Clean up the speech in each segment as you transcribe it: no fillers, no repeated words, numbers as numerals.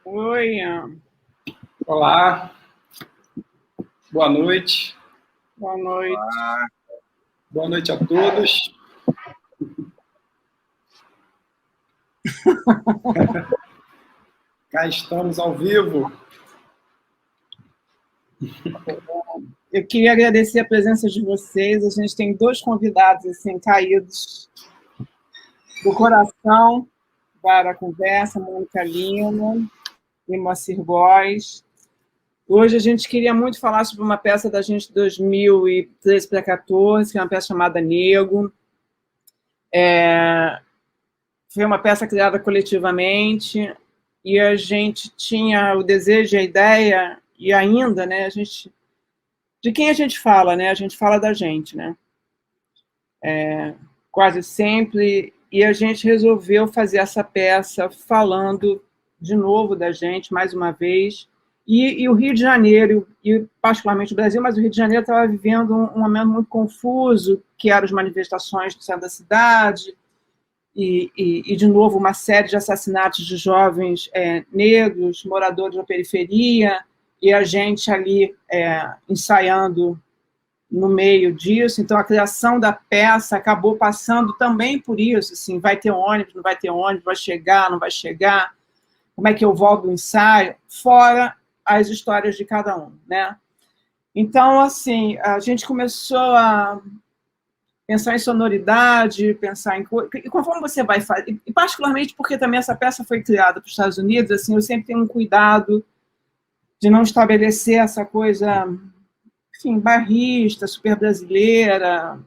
Oi, Olá, boa noite. boa noite. Boa noite a todos. Cá estamos ao vivo. Eu queria agradecer a presença de vocês. A gente tem dois convidados assim caídos do coração para a conversa, Mônica Lima e Moacir Góes. Hoje a gente queria muito falar sobre uma peça da gente de 2013 para 14, que é uma peça chamada Nego. Foi uma peça criada coletivamente e a gente tinha o desejo, a ideia e ainda, né, de quem a gente fala, né? A gente fala da gente, né? Quase sempre. E a gente resolveu fazer essa peça falando de novo da gente, mais uma vez. E o Rio de Janeiro, e particularmente o Brasil, mas o Rio de Janeiro estava vivendo um momento muito confuso, que eram as manifestações do centro da cidade, e, de novo, uma série de assassinatos de jovens negros, moradores da periferia, e a gente ali ensaiando no meio disso. Então, a criação da peça acabou passando também por isso, assim, vai ter ônibus, não vai ter ônibus, vai chegar, não vai chegar, como é que eu volto do ensaio, fora as histórias de cada um, né? Então, assim, a gente começou a pensar em sonoridade, pensar em... E conforme você vai fazer... E particularmente porque também essa peça foi criada para os Estados Unidos, assim, eu sempre tenho um cuidado de não estabelecer essa coisa, enfim, barrista, super brasileira,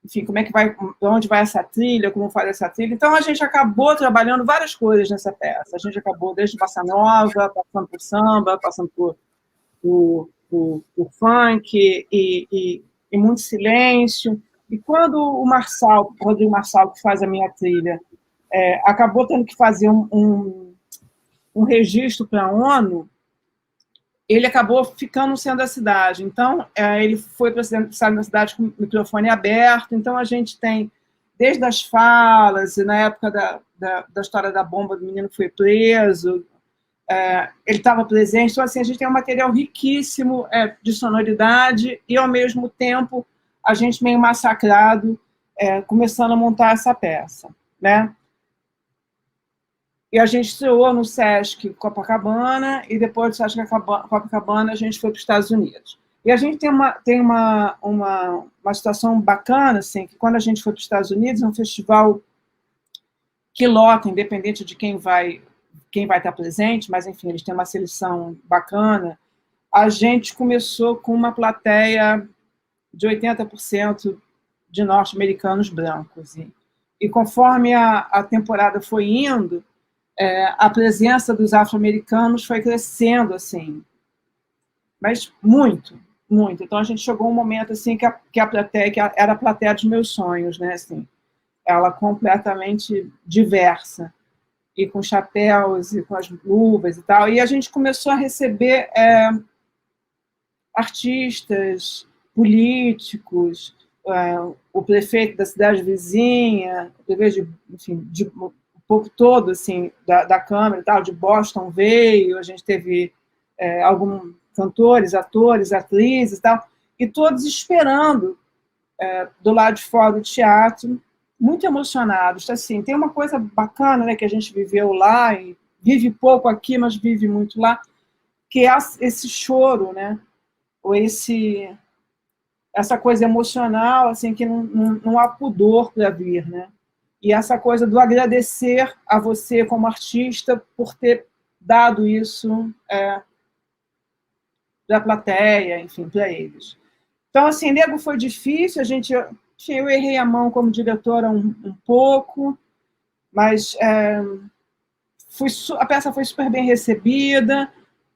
enfim, como é que vai, onde vai essa trilha, como faz essa trilha. Então, a gente acabou trabalhando várias coisas nessa peça. A gente acabou desde bossa nova, passando por samba, passando por funk e muito silêncio. E quando o Marçal, o Rodrigo Marçal, que faz a minha trilha, acabou tendo que fazer um registro para a ONU, ele acabou ficando sendo da cidade. Então, ele foi para a cidade com o microfone aberto. Então, a gente tem, desde as falas, e na época da história da bomba do menino que foi preso, ele estava presente. Então, assim, a gente tem um material riquíssimo de sonoridade e, ao mesmo tempo, a gente meio massacrado, começando a montar essa peça, né? E a gente estreou no Sesc Copacabana, e depois do Sesc Copacabana a gente foi para os Estados Unidos. E a gente tem uma situação bacana, assim, que quando a gente foi para os Estados Unidos, é um festival que lota, independente de quem vai estar presente, mas, enfim, eles têm uma seleção bacana. A gente começou com uma plateia de 80% de norte-americanos brancos. E conforme a temporada foi indo, a presença dos afro-americanos foi crescendo, assim, mas muito, muito. Então, a gente chegou a um momento, assim, que a plateia, que era a plateia dos meus sonhos, né, assim, ela completamente diversa, e com chapéus, e com as luvas e tal, e a gente começou a receber artistas, políticos, o prefeito da cidade vizinha, o prefeito enfim, o povo todo assim, da Câmara e tal, de Boston veio, a gente teve alguns cantores, atores, atrizes e tal, e todos esperando do lado de fora do teatro, muito emocionados. Assim, tem uma coisa bacana, né, que a gente viveu lá, e vive pouco aqui, mas vive muito lá, que é esse choro, né, ou essa coisa emocional, assim, que não há pudor para vir, né? E essa coisa do agradecer a você como artista por ter dado isso para a plateia, enfim, para eles. Então, assim, Nego foi difícil, eu errei a mão como diretora um pouco, mas a peça foi super bem recebida.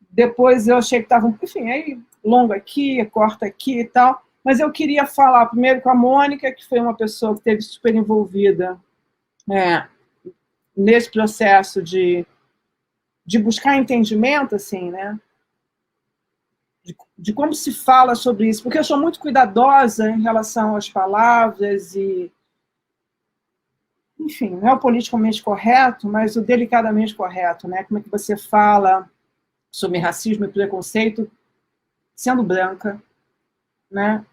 Depois eu achei que estava, enfim, aí longo aqui, corta aqui e tal. Mas eu queria falar primeiro com a Mônica, que foi uma pessoa que esteve super envolvida nesse processo de buscar entendimento, assim, né? De como se fala sobre isso, porque eu sou muito cuidadosa em relação às palavras enfim, não é o politicamente correto, mas o delicadamente correto, né? Como é que você fala sobre racismo e preconceito sendo branca, né?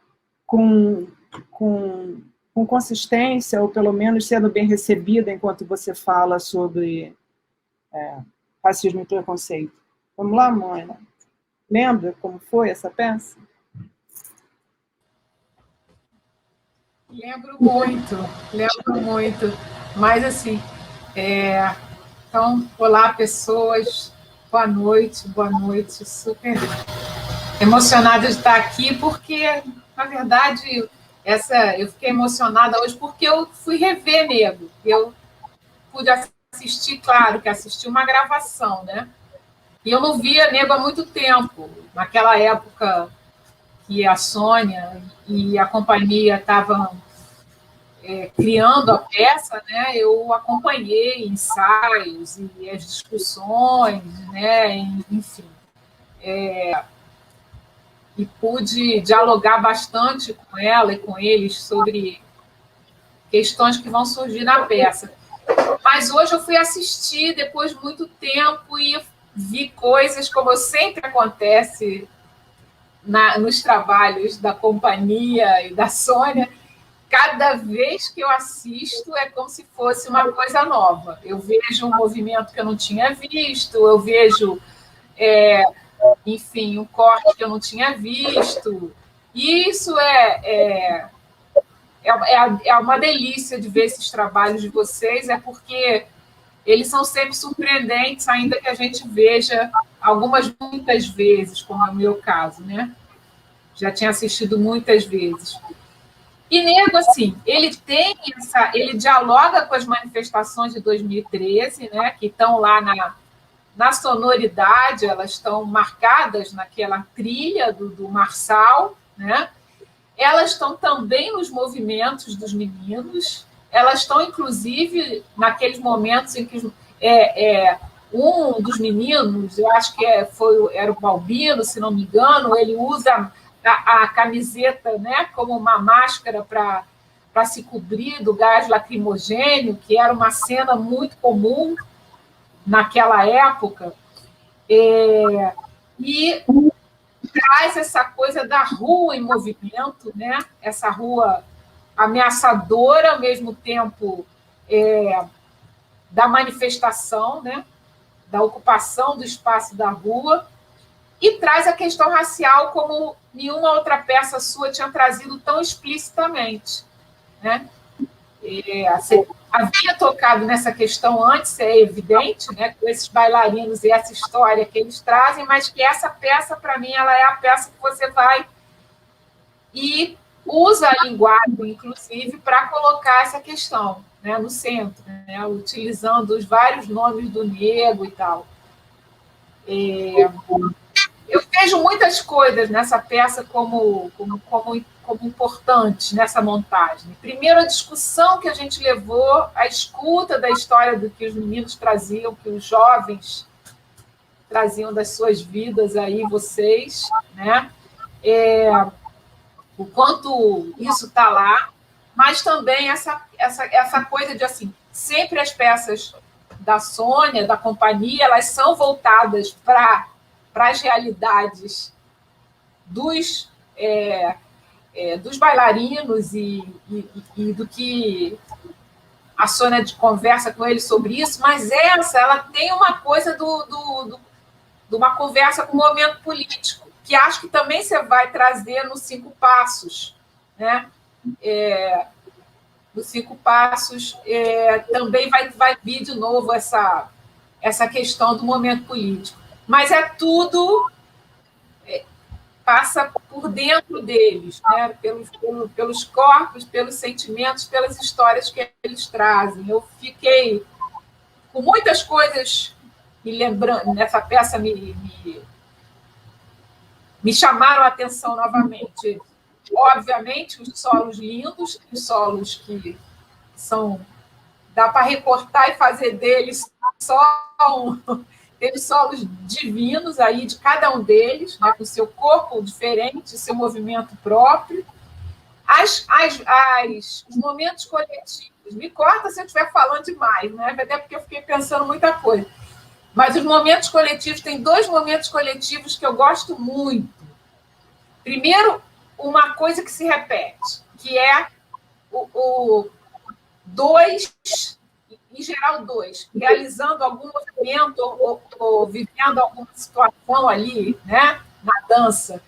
Com, com, com consistência, ou pelo menos sendo bem recebida enquanto você fala sobre racismo e preconceito. Vamos lá, Mônica? Lembra como foi essa peça? Lembro muito, lembro muito. Mas, assim, então, olá, pessoas, boa noite, super emocionada de estar aqui, porque, na verdade, eu fiquei emocionada hoje porque eu fui rever Nego. Eu pude assistir, claro, que assisti uma gravação, né? E eu não via Nego há muito tempo. Naquela época que a Sônia e a companhia estavam criando a peça, né, eu acompanhei ensaios e as discussões, né, enfim. E pude dialogar bastante com ela e com eles sobre questões que vão surgir na peça. Mas hoje eu fui assistir depois de muito tempo e vi coisas como sempre acontece nos trabalhos da companhia e da Sônia. Cada vez que eu assisto é como se fosse uma coisa nova. Eu vejo um movimento que eu não tinha visto, eu vejo, enfim, um corte que eu não tinha visto. E isso é uma delícia de ver esses trabalhos de vocês, é porque eles são sempre surpreendentes, ainda que a gente veja muitas vezes, como é o meu caso, né? Já tinha assistido muitas vezes. E Nego, assim, ele dialoga com as manifestações de 2013, né, que estão lá na sonoridade, elas estão marcadas naquela trilha do Marçal, né? Elas estão também nos movimentos dos meninos, elas estão, inclusive, naqueles momentos em que um dos meninos, eu acho que era o Balbino, se não me engano, ele usa a camiseta, né, como uma máscara para se cobrir do gás lacrimogêneo, que era uma cena muito comum naquela época, e traz essa coisa da rua em movimento, né? Essa rua ameaçadora, ao mesmo tempo da manifestação, né? Da ocupação do espaço da rua, e traz a questão racial como nenhuma outra peça sua tinha trazido tão explicitamente, né? Você havia tocado nessa questão antes, é evidente, né, com esses bailarinos e essa história que eles trazem, mas que essa peça, para mim, ela é a peça que você vai e usa a linguagem, inclusive, para colocar essa questão, né, no centro, né, utilizando os vários nomes do Nego e tal. Eu vejo muitas coisas nessa peça como importantes nessa montagem. Primeiro, a discussão que a gente levou, a escuta da história do que os meninos traziam, que os jovens traziam das suas vidas aí, vocês, né? O quanto isso está lá, mas também essa coisa de, assim, sempre as peças da Sônia, da companhia, elas são voltadas para as realidades dos bailarinos e do que a Sônia conversa com eles sobre isso, mas ela tem uma coisa de uma conversa com o momento político, que acho que também você vai trazer nos 5 Passos, né? Nos 5 Passos também vai vir de novo essa questão do momento político. Mas tudo passa por dentro deles, né? pelos corpos, pelos sentimentos, pelas histórias que eles trazem. Eu fiquei com muitas coisas me lembrando, nessa peça me chamaram a atenção novamente. Obviamente, os solos lindos, os solos que dá para recortar e fazer deles Teve solos divinos aí de cada um deles, né, com seu corpo diferente, seu movimento próprio. Os momentos coletivos Me corta se eu estiver falando demais, né? Até porque eu fiquei pensando muita coisa. Mas os momentos coletivos, tem 2 momentos coletivos que eu gosto muito. Primeiro, uma coisa que se repete, que é o 2, em geral 2, realizando algum movimento ou vivendo alguma situação ali, né, na dança,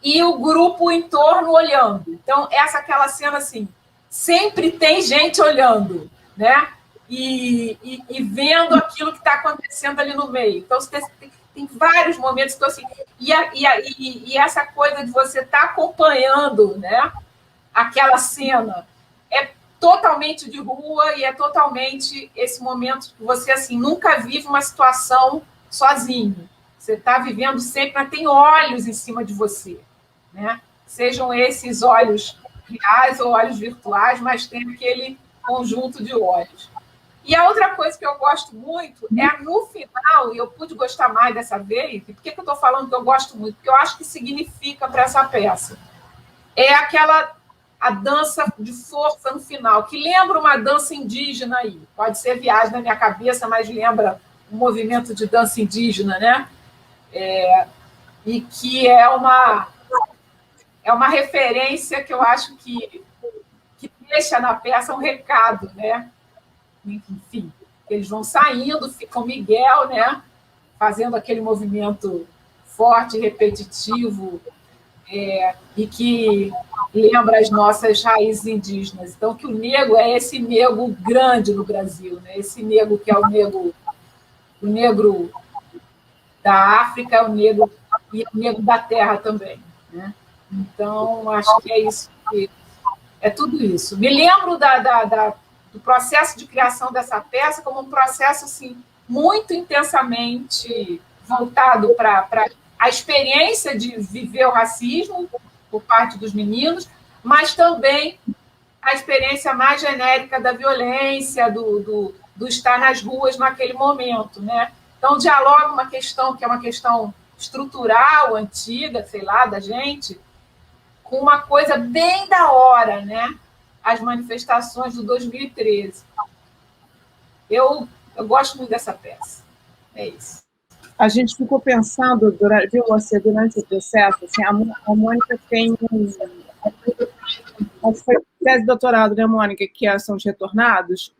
e o grupo em torno olhando. Então, aquela cena assim, sempre tem gente olhando, né? E vendo aquilo que está acontecendo ali no meio. Então, tem vários momentos. Então, assim, e essa coisa de você estar acompanhando, né, aquela cena é totalmente de rua e é totalmente esse momento que você assim nunca vive uma situação sozinho. Você está vivendo sempre, mas tem olhos em cima de você, né? Sejam esses olhos reais ou olhos virtuais, mas tem aquele conjunto de olhos. E a outra coisa que eu gosto muito é no final, e eu pude gostar mais dessa vez, e por que eu estou falando que eu gosto muito? Porque eu acho que significa para essa peça. É a dança de força no final, que lembra uma dança indígena aí. Pode ser viagem na minha cabeça, mas lembra um movimento de dança indígena, né? E que é uma referência que eu acho que deixa na peça um recado, né? Enfim, eles vão saindo, ficam Miguel, né? Fazendo aquele movimento forte, repetitivo, e que lembra as nossas raízes indígenas. Então, que o negro é esse negro grande no Brasil, né? Esse negro que é o negro da África, o negro e o negro da terra também, né? Então, acho que é isso, é tudo isso. Me lembro do processo de criação dessa peça como um processo assim, muito intensamente voltado para a experiência de viver o racismo por parte dos meninos, mas também a experiência mais genérica da violência, do estar nas ruas naquele momento, né? Então, dialoga uma questão que é uma questão estrutural, antiga, sei lá, da gente, com uma coisa bem da hora, né? As manifestações do 2013. Eu gosto muito dessa peça. É isso. A gente ficou pensando, viu, você, durante o processo, assim, a Mônica tem acho que foi tese de doutorado, né, Mônica, que são os retornados,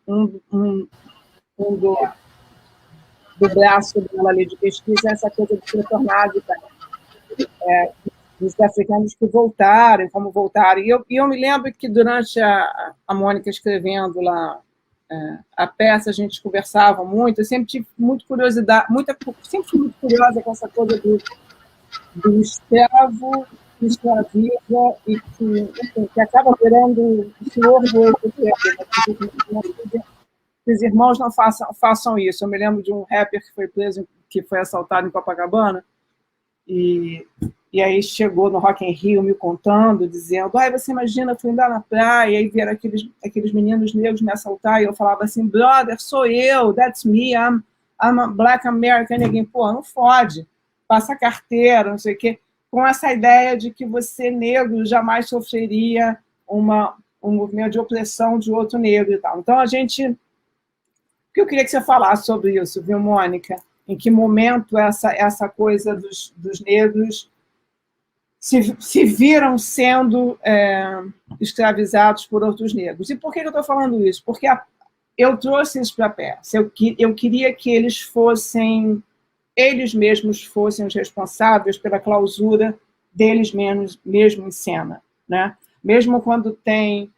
do braço dela ali de pesquisa, essa coisa dos retornados, dos africanos que voltaram, como voltaram. E eu me lembro que durante a Mônica escrevendo lá a peça, a gente conversava muito, eu sempre tive muita curiosidade, sempre fui muito curiosa com essa coisa do escravo que escraviza e que acaba virando o senhor do outro tempo. Que os irmãos não façam isso. Eu me lembro de um rapper que foi preso, que foi assaltado em Copacabana, e aí chegou no Rock in Rio me contando, dizendo, você imagina, eu fui andar na praia, e aí vieram aqueles meninos negros me assaltar, e eu falava assim, brother, sou eu, that's me, I'm a black American. E ninguém, não fode, passa carteira, não sei o quê, com essa ideia de que você, negro, jamais sofreria um movimento de opressão de outro negro e tal. Então, eu queria que você falasse sobre isso, viu, Mônica? Em que momento essa coisa dos negros se viram sendo escravizados por outros negros. E por que eu estou falando isso? Porque eu trouxe isso para a peça. Eu queria que eles mesmos fossem os responsáveis pela clausura deles mesmo em cena, né? Mesmo quando tem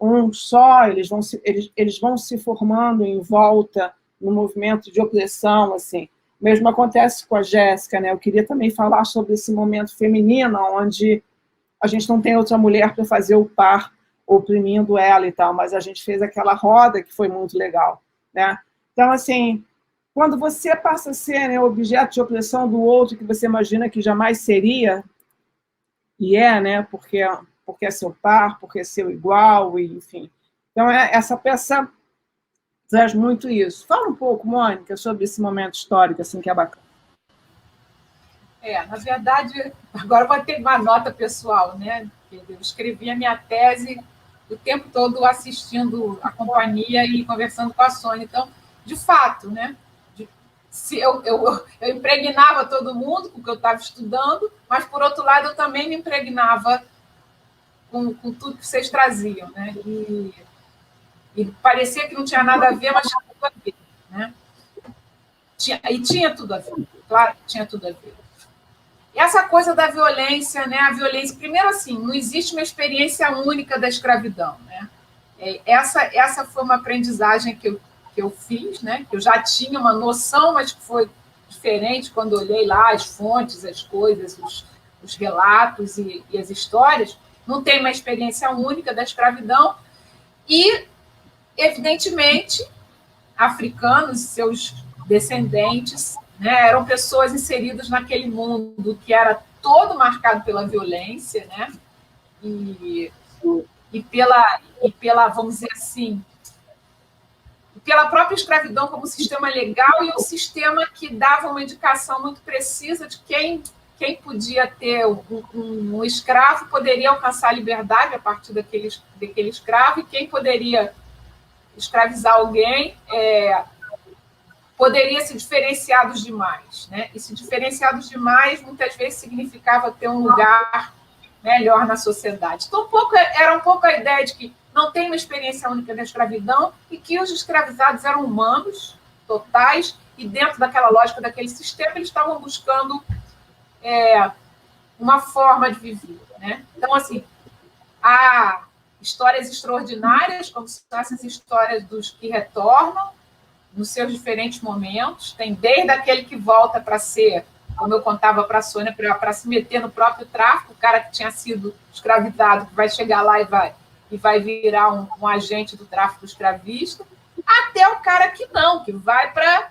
um só, eles vão se formando em volta no movimento de opressão, assim. Mesmo acontece com a Jéssica, né? Eu queria também falar sobre esse momento feminino, onde a gente não tem outra mulher para fazer o par oprimindo ela e tal, mas a gente fez aquela roda que foi muito legal, né? Então, assim, quando você passa a ser, né, objeto de opressão do outro que você imagina que jamais seria, e né? Porque é seu par, porque é seu igual, e, enfim. Então, essa peça traz muito isso. Fala um pouco, Mônica, sobre esse momento histórico, assim, que é bacana. Na verdade, agora vou ter uma nota pessoal, né? Eu escrevi a minha tese o tempo todo assistindo a companhia e conversando com a Sônia. Então, de fato, né? Se eu impregnava todo mundo com o que eu estava estudando, mas, por outro lado, eu também me impregnava com tudo que vocês traziam, né? E parecia que não tinha nada a ver, mas tinha tudo a ver, né? Tinha tudo a ver, claro que tinha tudo a ver. E essa coisa da violência, né? A violência, primeiro assim, não existe uma experiência única da escravidão, né? Essa foi uma aprendizagem que eu fiz, né? Que eu já tinha uma noção, mas que foi diferente quando olhei lá as fontes, as coisas, os relatos e as histórias. Não tem uma experiência única da escravidão e, evidentemente, africanos e seus descendentes, né, eram pessoas inseridas naquele mundo que era todo marcado pela violência, né, e pela, vamos dizer assim, pela própria escravidão como sistema legal e um sistema que dava uma indicação muito precisa de quem podia ter um escravo poderia alcançar a liberdade a partir daquele escravo, e quem poderia escravizar alguém poderia se diferenciar dos demais, né? E se diferenciar dos demais muitas vezes significava ter um lugar melhor na sociedade. Então, era um pouco a ideia de que não tem uma experiência única da escravidão e que os escravizados eram humanos, totais, e dentro daquela lógica daquele sistema eles estavam buscando uma forma de viver, né? Então, assim, há histórias extraordinárias, como são essas histórias dos que retornam nos seus diferentes momentos. Tem desde aquele que volta para ser, como eu contava para a Sônia, para se meter no próprio tráfico, o cara que tinha sido escravizado, que vai chegar lá e vai virar um agente do tráfico escravista, até o cara que não, que vai para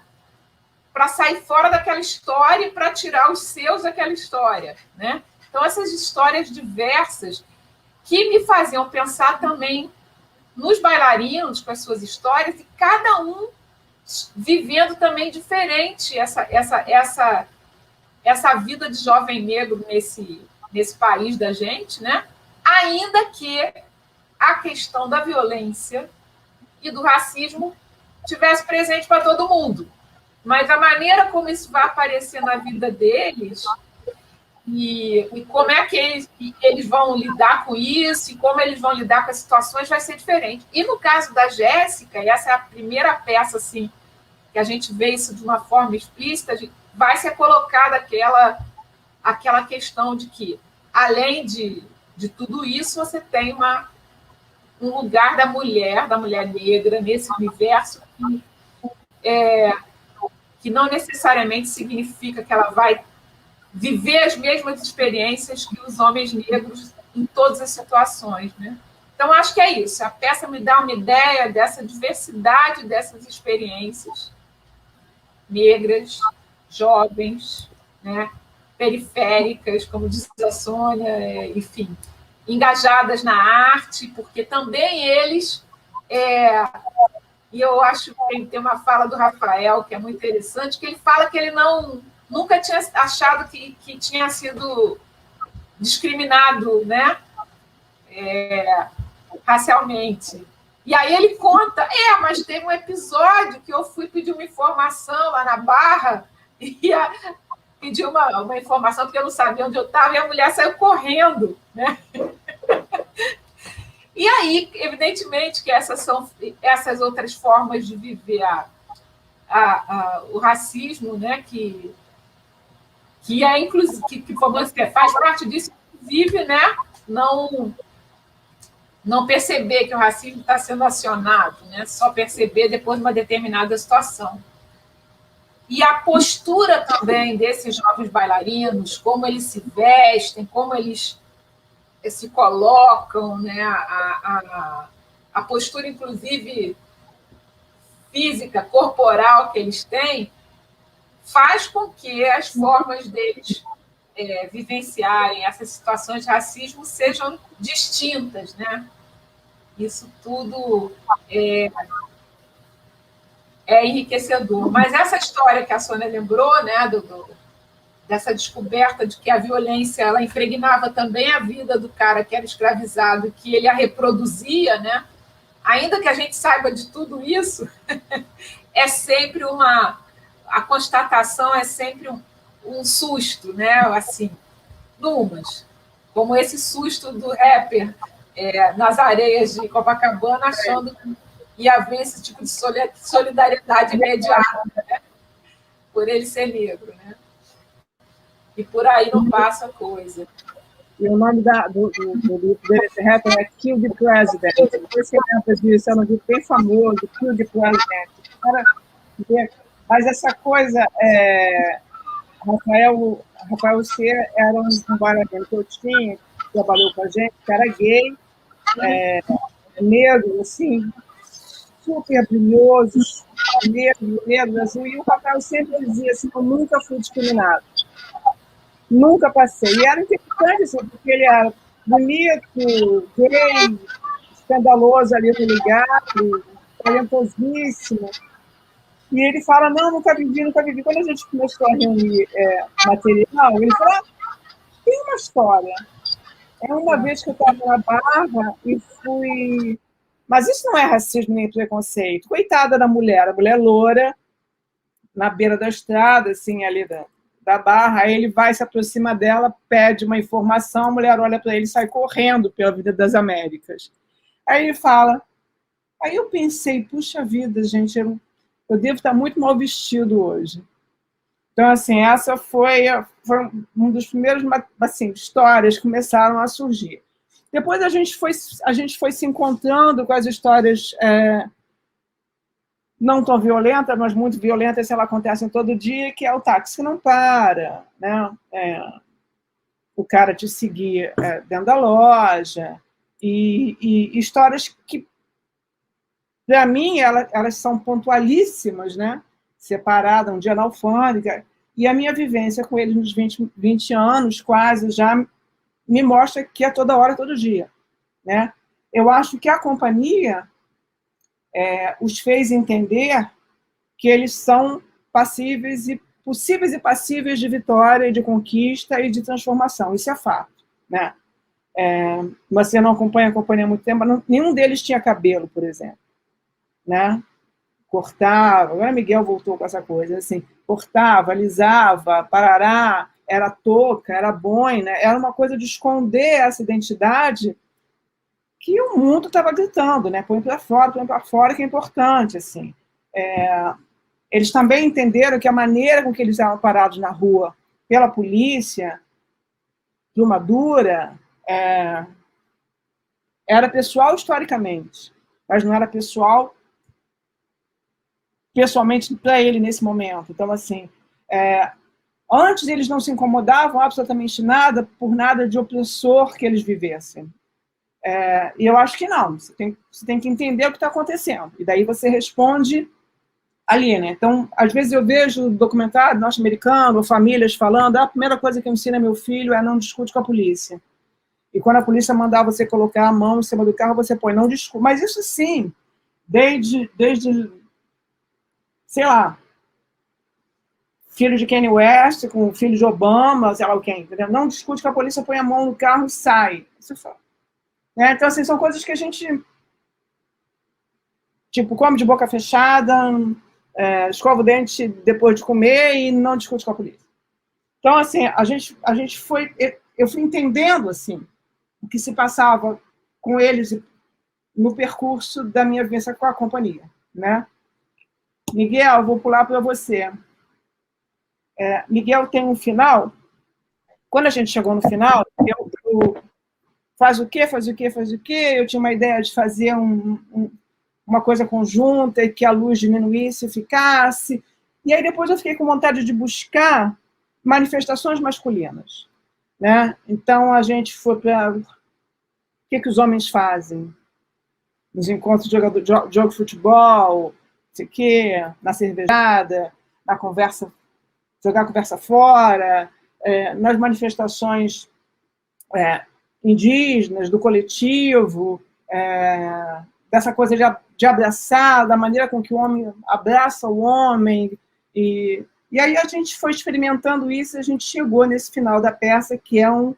sair fora daquela história e para tirar os seus daquela história, né? Então, essas histórias diversas que me faziam pensar também nos bailarinos, com as suas histórias, e cada um vivendo também diferente essa vida de jovem negro nesse país da gente, né? Ainda que a questão da violência e do racismo tivesse presente para todo mundo. Mas a maneira como isso vai aparecer na vida deles e como é que eles vão lidar com isso e como eles vão lidar com as situações vai ser diferente. E no caso da Jéssica, e essa é a primeira peça assim, que a gente vê isso de uma forma explícita, vai ser colocada aquela questão de que, além de tudo isso, você tem um lugar da mulher negra, nesse universo que não necessariamente significa que ela vai viver as mesmas experiências que os homens negros em todas as situações, né? Então, acho que é isso. A peça me dá uma ideia dessa diversidade dessas experiências negras, jovens, né? Periféricas, como disse a Sônia, enfim, engajadas na arte, porque também eles... E eu acho que tem uma fala do Rafael, que é muito interessante, que ele fala que ele nunca tinha achado que tinha sido discriminado, né? Racialmente. E aí ele conta, mas teve um episódio que eu fui pedir uma informação lá na Barra, e pedi uma informação porque eu não sabia onde eu estava, e a mulher saiu correndo, né? E aí, evidentemente, que essas são essas outras formas de viver o racismo, né? Que é, inclusive, que faz parte disso, inclusive, né? Não perceber que o racismo está sendo acionado, né? Só perceber depois de uma determinada situação. E a postura também desses jovens bailarinos, como eles se vestem, como eles se colocam, né? A postura, inclusive, física, corporal que eles têm, faz com que as formas deles vivenciarem essas situações de racismo sejam distintas, né? Isso tudo é enriquecedor. Mas essa história que a Sônia lembrou, né, dessa descoberta de que a violência ela impregnava também a vida do cara que era escravizado, que ele a reproduzia, né? Ainda que a gente saiba de tudo isso, é sempre a constatação é sempre um susto, né? Assim, numas, como esse susto do rapper nas areias de Copacabana, achando que ia haver esse tipo de solidariedade imediata, né? Por ele ser negro, né? E por aí não passa a coisa. E o nome do livro desse rapper é Kill the President. Você lembra disso? É um livro bem famoso, Kill the President. Mas essa coisa, Rafael C. era um bailarino que eu tinha, que trabalhou com a gente, que era gay, negro, assim, super brilhoso, negro, assim, e o Rafael sempre dizia assim, eu nunca fui discriminado. Nunca passei. E era interessante, assim, porque ele era bonito, gay, escandaloso ali no lugar, talentosíssimo. E ele fala, não, nunca vivi, nunca vivi. Quando a gente começou a reunir material, ele falou, tem uma história. É uma vez que eu estava na Barra e fui... Mas isso não é racismo nem preconceito. Coitada da mulher, a mulher loura, na beira da estrada, assim, ali da Barra, aí ele vai, se aproxima dela, pede uma informação, a mulher olha para ele e sai correndo pela Avenida das Américas. Aí ele fala, aí eu pensei, puxa vida, gente, eu devo estar muito mal vestido hoje. Então, assim, essa foi um dos primeiros, assim, histórias que começaram a surgir. Depois a gente foi se encontrando com as histórias não tão violentas, mas muito violentas, elas acontecem todo dia, que é o táxi que não para, né? O cara te seguir dentro da loja, e histórias que, para mim, elas são pontualíssimas, né? Separada, um dia na alfândega, e a minha vivência com eles nos 20 anos, quase, já me mostra que é toda hora, todo dia, né? Eu acho que a companhia os fez entender que eles são possíveis e passíveis de vitória, de conquista e de transformação. Isso é fato, né? Você não acompanha a companhia há muito tempo, nenhum deles tinha cabelo, por exemplo, né? Cortava, agora Miguel voltou com essa coisa, assim, cortava, alisava, parará, era touca, era boina, era uma coisa de esconder essa identidade que o mundo estava gritando, né? Põe para fora, que é importante, assim. Eles também entenderam que a maneira com que eles eram parados na rua pela polícia, de uma dura, era pessoal historicamente, mas não era pessoalmente para ele nesse momento. Então, assim, antes eles não se incomodavam absolutamente nada por nada de opressor que eles vivessem. E eu acho que não, você tem que entender o que está acontecendo, e daí você responde ali, né? Então, às vezes eu vejo documentário norte-americano, ou famílias falando, a primeira coisa que eu ensino a meu filho é não discute com a polícia. E quando a polícia mandar você colocar a mão em cima do carro, você põe, não discute. Mas isso sim, desde sei lá, filho de Kanye West, com filho de Obama, sei lá o quem, entendeu? Não discute com a polícia, põe a mão no carro e sai. Isso fala. Então, assim, são coisas que a gente, tipo, come de boca fechada, escova o dente depois de comer e não discute com a polícia. Então, assim, eu fui entendendo, assim, o que se passava com eles no percurso da minha vivência com a companhia, né? Miguel, vou pular para você. Miguel tem um final. Quando a gente chegou no final, eu faz o quê? Eu tinha uma ideia de fazer uma coisa conjunta e que a luz diminuísse e ficasse. E aí depois eu fiquei com vontade de buscar manifestações masculinas, né? Então a gente foi para o que os homens fazem nos encontros de jogo de futebol, sei quê, na cervejada, na conversa, jogar a conversa fora, nas manifestações indígenas, do coletivo, dessa coisa de abraçar, da maneira com que o homem abraça o homem, e E aí a gente foi experimentando isso e a gente chegou nesse final da peça, que é um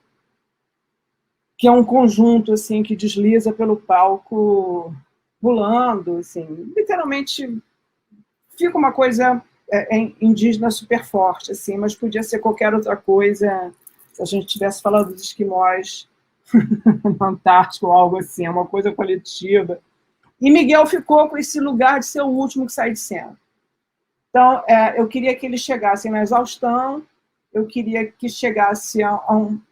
conjunto assim, que desliza pelo palco pulando, assim, literalmente fica uma coisa indígena super forte, assim, mas podia ser qualquer outra coisa se a gente estivesse falando dos esquimós no Antártico ou algo assim, é uma coisa coletiva. E Miguel ficou com esse lugar de ser o último que sai de cena. Então, eu queria que ele chegasse na exaustão, eu queria que chegasse a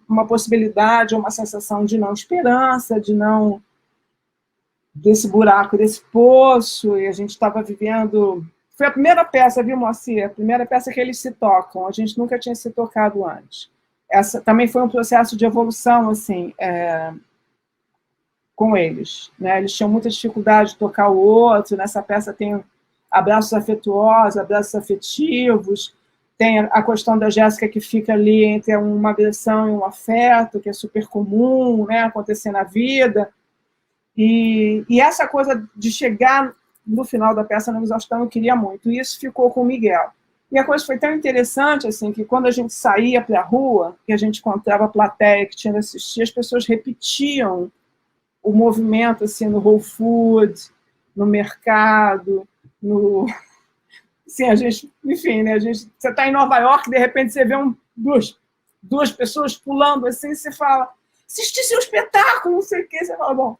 uma possibilidade, a uma sensação de não esperança, de não... desse buraco, desse poço, e a gente estava vivendo... Foi a primeira peça, viu, Moacir? A primeira peça que eles se tocam, a gente nunca tinha se tocado antes. Essa também foi um processo de evolução, assim, com eles, né? Eles tinham muita dificuldade de tocar o outro, nessa peça tem abraços afetuosos, abraços afetivos, tem a questão da Jéssica que fica ali entre uma agressão e um afeto, que é super comum, né, acontecer na vida, e essa coisa de chegar no final da peça na exaustão eu queria muito, e isso ficou com o Miguel. E a coisa foi tão interessante, assim, que quando a gente saía para a rua, que a gente encontrava a plateia que tinha de assistir, as pessoas repetiam o movimento, assim, no Whole Foods, no mercado, no... Sim, a gente, enfim, né, você está em Nova York, de repente você vê duas pessoas pulando assim, você fala, assisti seu espetáculo, não sei o quê, você fala, bom,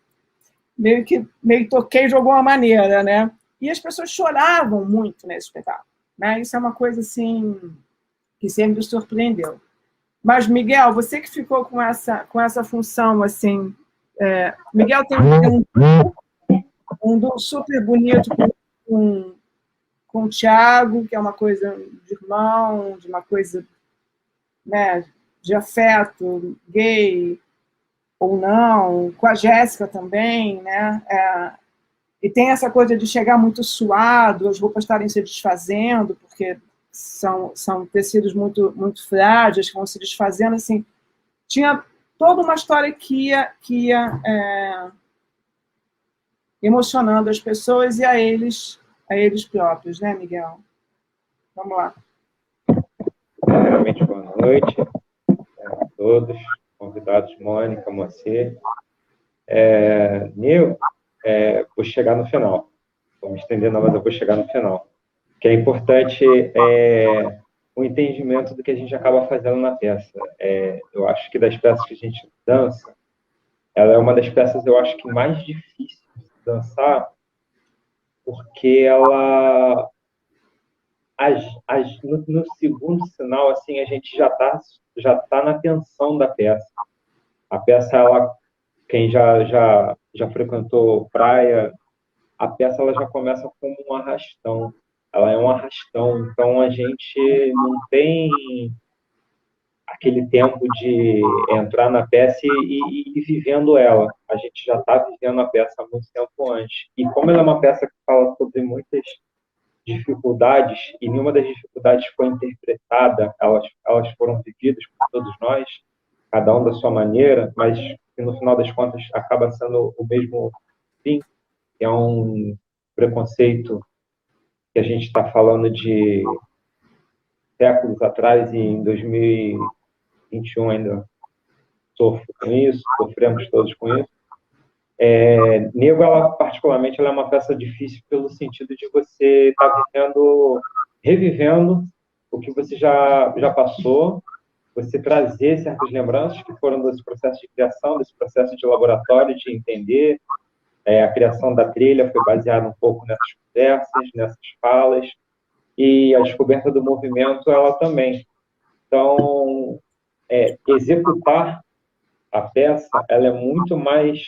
meio que toquei de alguma maneira, né? E as pessoas choravam muito nesse espetáculo, né? Isso é uma coisa, assim, que sempre me surpreendeu. Mas, Miguel, você que ficou com essa função, assim, Miguel tem um duo super bonito com o Thiago, que é uma coisa de irmão, de uma coisa, né, de afeto gay ou não, com a Jéssica também, né? E tem essa coisa de chegar muito suado, as roupas estarem se desfazendo, porque são tecidos muito, muito frágeis, que vão se desfazendo, assim. Tinha toda uma história que ia emocionando as pessoas e a eles próprios, né, Miguel? Vamos lá. Primeiramente, boa noite a todos, convidados, Mônica, Moacir. Nil, vou chegar no final. Vou me estender, não, mas eu vou chegar no final. O que é importante é o entendimento do que a gente acaba fazendo na peça. Eu acho que das peças que a gente dança, ela é uma das peças, eu acho que mais difícil de dançar, porque ela... no segundo sinal, assim, a gente já tá na tensão da peça. A peça, quem já frequentou praia, a peça ela já começa como um arrastão. Ela é um arrastão, então a gente não tem aquele tempo de entrar na peça e ir vivendo ela. A gente já está vivendo a peça há muito tempo antes. E como ela é uma peça que fala sobre muitas dificuldades, e nenhuma das dificuldades foi interpretada, elas foram vividas por todos nós, cada um da sua maneira, mas que no final das contas acaba sendo o mesmo fim, que é um preconceito que a gente está falando de séculos atrás, e em 2021 ainda sofro com isso, sofremos todos com isso. Nego, particularmente, ela é uma peça difícil pelo sentido de você estar revivendo o que você já passou, você trazer certas lembranças que foram desse processo de criação, desse processo de laboratório, de entender. A criação da trilha foi baseada um pouco nessas conversas, nessas falas, e a descoberta do movimento, ela também. Então, executar a peça, ela é muito mais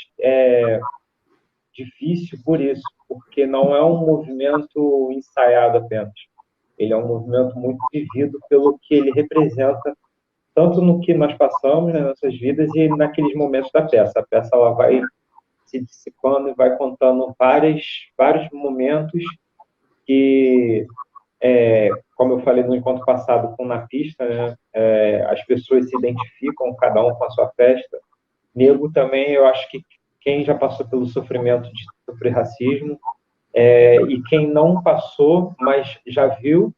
difícil por isso, porque não é um movimento ensaiado apenas. Ele é um movimento muito vivido pelo que ele representa, tanto no que nós passamos nas nossas vidas e naqueles momentos da peça. A peça ela vai se dissipando e vai contando vários momentos que, como eu falei no encontro passado com Na Pista, né, as pessoas se identificam, cada um com a sua festa. Nego também, eu acho que quem já passou pelo sofrimento de sofrer racismo, e quem não passou, mas já viu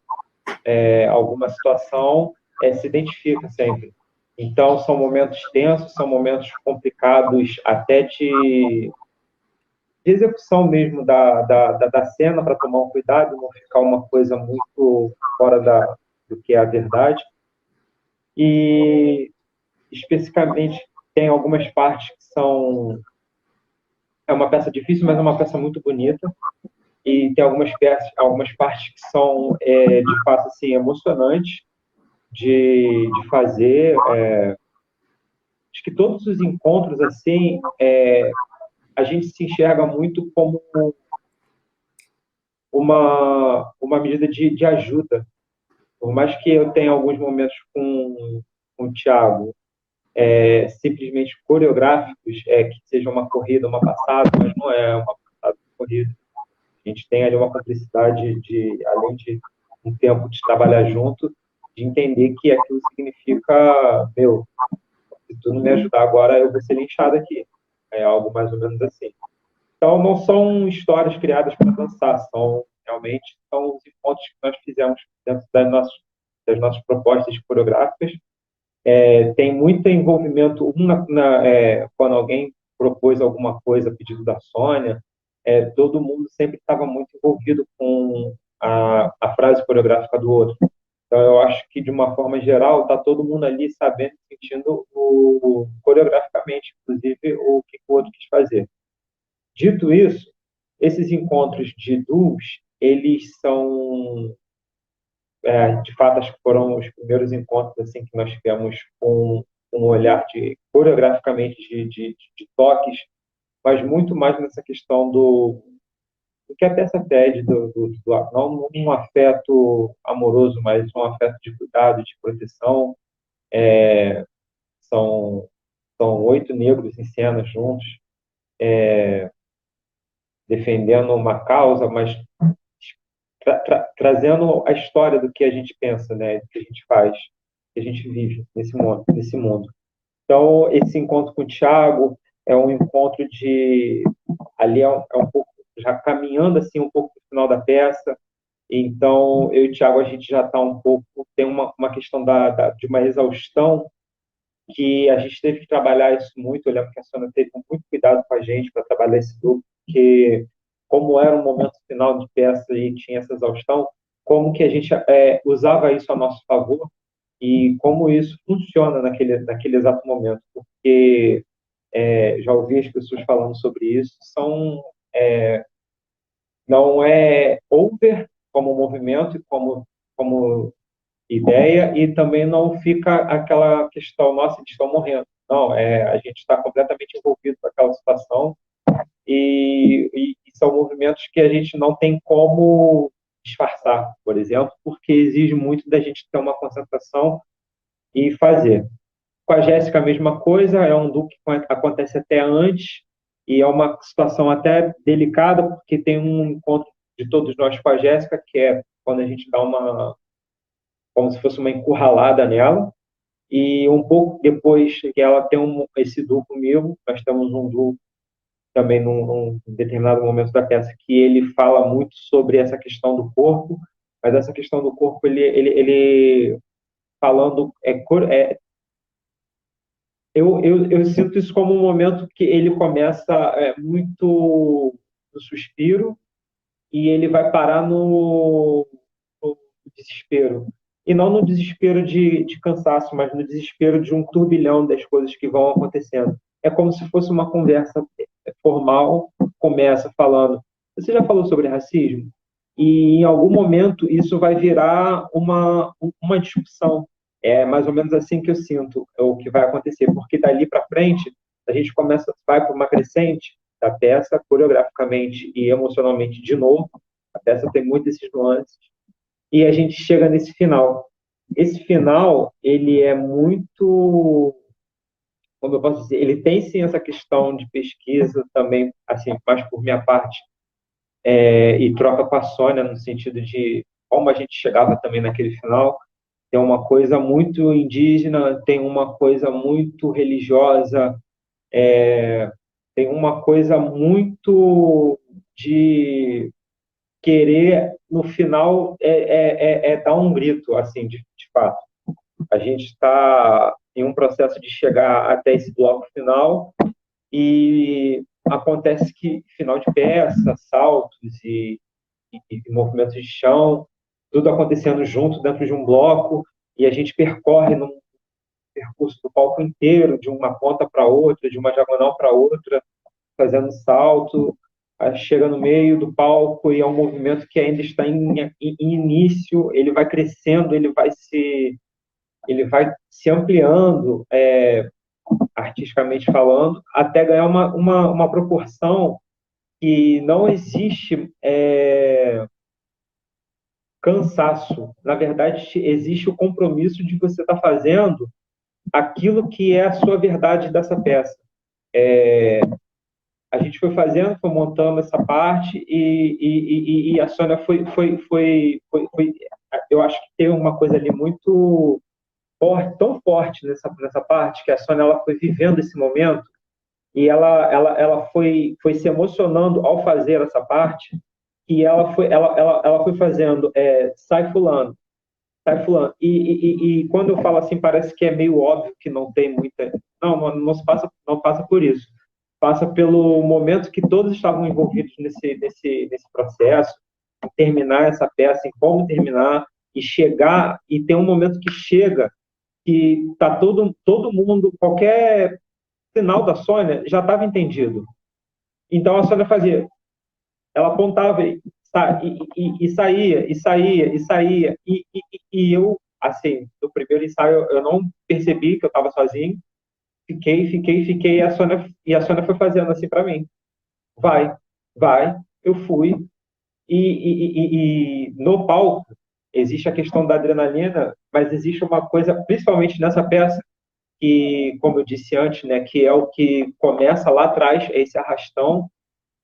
alguma situação, se identifica sempre. Então, são momentos tensos, são momentos complicados até de execução mesmo da cena, para tomar um cuidado, não ficar uma coisa muito fora do que é a verdade. E, especificamente, tem algumas partes que são... É uma peça difícil, mas é uma peça muito bonita. E tem algumas partes que são, de fato, assim, emocionantes de fazer. Acho que todos os encontros, assim, a gente se enxerga muito como uma medida de ajuda. Por mais que eu tenha alguns momentos com o Thiago, simplesmente coreográficos, que seja uma corrida, uma passada, mas não é uma passada, uma corrida. A gente tem ali uma cumplicidade além de um tempo de trabalhar junto, de entender que aquilo significa, meu, se tu não me ajudar agora, eu vou ser linchado aqui. É algo mais ou menos assim. Então, não são histórias criadas para dançar, realmente são os encontros que nós fizemos dentro das nossas propostas coreográficas. Tem muito envolvimento, quando alguém propôs alguma coisa a pedido da Sônia, todo mundo sempre estava muito envolvido com a frase coreográfica do outro. Então, eu acho que, de uma forma geral, está todo mundo ali sabendo, sentindo coreograficamente, inclusive, o que o outro quis fazer. Dito isso, esses encontros de duos, eles são, de fato, acho que foram os primeiros encontros assim que nós tivemos com um olhar coreograficamente de toques, mas muito mais nessa questão do que a peça pede, não um afeto amoroso, mas um afeto de cuidado, de proteção. São 8 negros em cena juntos, defendendo uma causa, mas trazendo a história do que a gente pensa, né, do que a gente faz, que a gente vive nesse mundo. Então, esse encontro com o Thiago é um encontro ali é um pouco, já caminhando assim um pouco para o final da peça. Então, eu e o Thiago, a gente já está um pouco, tem uma questão de uma exaustão, que a gente teve que trabalhar isso muito. Eu lembro que a Sônia teve muito cuidado com a gente para trabalhar esse grupo, porque como era um momento final de peça e tinha essa exaustão, como que a gente usava isso a nosso favor e como isso funciona naquele exato momento, porque já ouvi as pessoas falando sobre isso, não é over como movimento e como ideia, e também não fica aquela questão, nossa, eles estão morrendo. Não, a gente está completamente envolvido com aquela situação, e são movimentos que a gente não tem como disfarçar, por exemplo, porque exige muito da gente ter uma concentração e fazer. Com a Jéssica, a mesma coisa, é um duo que acontece até antes, e é uma situação até delicada, porque tem um encontro de todos nós com a Jéssica, que é quando a gente dá como se fosse uma encurralada nela, e um pouco depois que ela tem esse duo comigo, nós temos um duo também num determinado momento da peça, que ele fala muito sobre essa questão do corpo, mas essa questão do corpo, ele falando, eu sinto isso como um momento que ele começa muito no suspiro, e ele vai parar no desespero. E não no desespero de cansaço, mas no desespero de um turbilhão das coisas que vão acontecendo. É como se fosse uma conversa formal, começa falando, você já falou sobre racismo? E em algum momento isso vai virar uma discussão. É mais ou menos assim que eu sinto o que vai acontecer, porque dali para frente a gente vai para uma crescente da peça, coreograficamente e emocionalmente de novo. A peça tem muitos desses nuances, e a gente chega nesse final. Esse final, ele é muito, como eu posso dizer, ele tem sim essa questão de pesquisa também, assim, mais por minha parte, e troca com a Sônia, no sentido de como a gente chegava também naquele final. Tem uma coisa muito indígena, tem uma coisa muito religiosa, tem uma coisa muito de querer no final dar um grito, assim, de fato. A gente está em um processo de chegar até esse bloco final e acontece que final de peça, saltos e movimentos de chão, tudo acontecendo junto dentro de um bloco, e a gente percorre num percurso do palco inteiro, de uma ponta para outra, de uma diagonal para outra, fazendo salto, aí chega no meio do palco e é um movimento que ainda está em início, ele vai crescendo, ele vai se ampliando, artisticamente falando, até ganhar uma proporção que não existe cansaço. Na verdade, existe o compromisso de você estar fazendo aquilo que é a sua verdade dessa peça. A gente foi fazendo, foi montando essa parte e a Sônia foi. Eu acho que tem uma coisa ali muito forte, tão forte nessa parte, que a Sônia ela foi vivendo esse momento e ela foi se emocionando ao fazer essa parte, e ela foi fazendo sai fulano. E quando eu falo assim, parece que é meio óbvio que não tem muita... Não passa por isso. Passa pelo momento que todos estavam envolvidos nesse processo, em terminar essa peça, em como terminar, e chegar, e tem um momento que chega, que está todo mundo, qualquer sinal da Sônia já estava entendido. Então a Sônia fazia, ela apontava e saía, e eu, assim, no primeiro ensaio eu não percebi que eu estava sozinho, fiquei, e a Sônia foi fazendo assim para mim, vai, eu fui, e no palco existe a questão da adrenalina, mas existe uma coisa, principalmente nessa peça, que, como eu disse antes, né, que é o que começa lá atrás, é esse arrastão,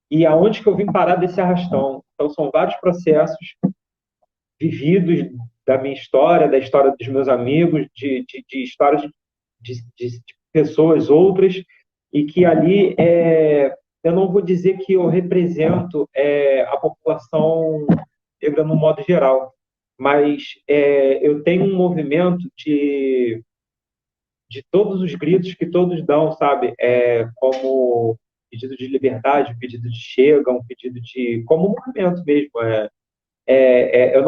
e aonde que eu vim parar desse arrastão? Então, são vários processos vividos da minha história, da história dos meus amigos, de histórias de pessoas outras, e que ali, eu não vou dizer que eu represento a população negra no modo geral, mas eu tenho um movimento de todos os gritos que todos dão, sabe? Como pedido de liberdade, um pedido de chega, um pedido de... como um movimento mesmo. Eu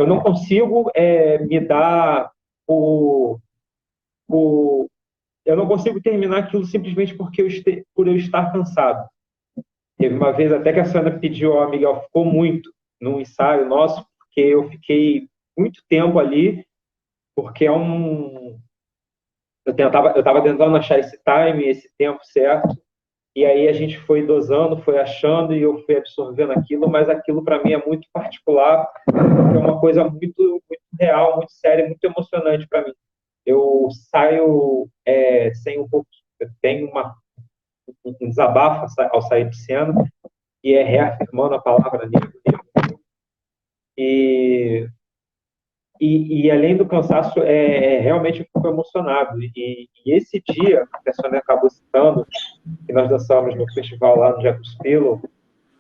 não consigo me dar eu não consigo terminar aquilo simplesmente por eu estar cansado. Teve uma vez até que a Sandra pediu ao Miguel, ficou muito num ensaio nosso, porque eu fiquei muito tempo ali, porque eu estava tentando achar esse time, esse tempo certo, e aí a gente foi dosando, foi achando, e eu fui absorvendo aquilo, mas aquilo para mim é muito particular, é uma coisa muito, muito real, muito séria, muito emocionante para mim. Eu saio sem um pouco, eu tenho um desabafo ao sair de cena, e reafirmando a palavra negro. E além do cansaço, realmente eu fico emocionado. E esse dia, que a Sônia acabou citando, que nós dançamos no festival lá no Jacob's Pillow,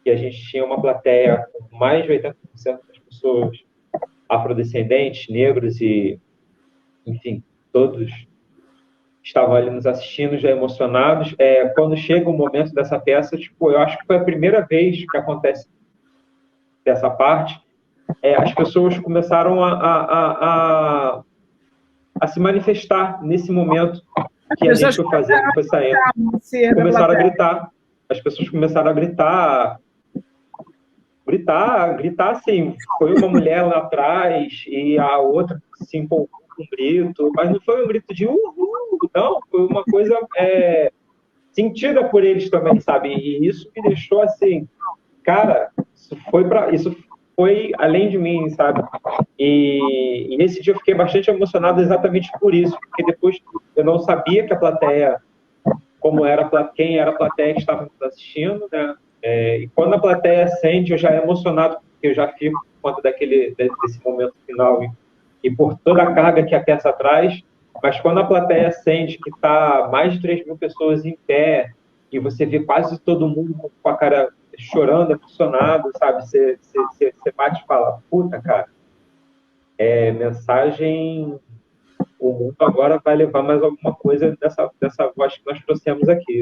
que a gente tinha uma plateia com mais de 80% das pessoas afrodescendentes, negros e, enfim, todos estavam ali nos assistindo, já emocionados. Quando chega o momento dessa peça, tipo, eu acho que foi a primeira vez que acontece dessa parte, as pessoas começaram a se manifestar nesse momento que a gente foi fazendo, foi saindo. Começaram a gritar. As pessoas começaram a gritar assim. Foi uma mulher lá atrás e a outra se empolgou com um grito, mas não foi um grito de uhul, não, foi uma coisa sentida por eles também, sabe? E isso me deixou assim, cara, isso foi além de mim, sabe? E nesse dia eu fiquei bastante emocionado exatamente por isso, porque depois eu não sabia que a plateia, quem era a plateia que estava nos assistindo, né? E quando a plateia acende, eu já é emocionado, porque eu já fico por conta desse momento final e por toda a carga que a peça traz. Mas quando a plateia acende, que está mais de 3.000 pessoas em pé, e você vê quase todo mundo com a cara chorando, emocionado, sabe? Você bate e fala, puta, cara, mensagem, o mundo agora vai levar mais alguma coisa dessa voz que nós trouxemos aqui,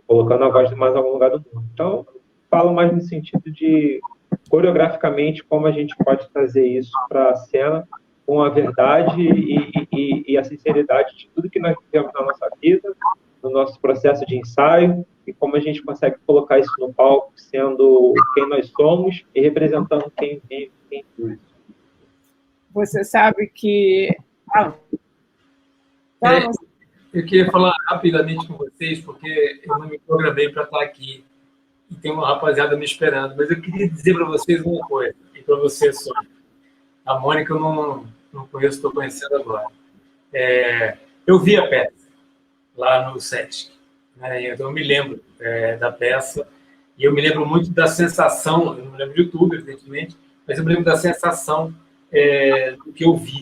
colocando a voz de mais algum lugar do mundo. Então, falo mais no sentido de, coreograficamente, como a gente pode trazer isso para a cena com a verdade e a sinceridade de tudo que nós vivemos na nossa vida, no nosso processo de ensaio, e como a gente consegue colocar isso no palco, sendo quem nós somos e representando quem tudo. Você sabe que... Eu queria falar rapidamente com vocês, porque eu não me programei para estar aqui e tem uma rapaziada me esperando, mas eu queria dizer para vocês uma coisa, e para você, Sônia. A Mônica eu não conheço, estou conhecendo agora. Eu vi a peça lá no SESC, né? Então eu me lembro da peça, e eu me lembro muito da sensação, eu não me lembro de tudo, evidentemente, mas eu me lembro da sensação do que eu vi.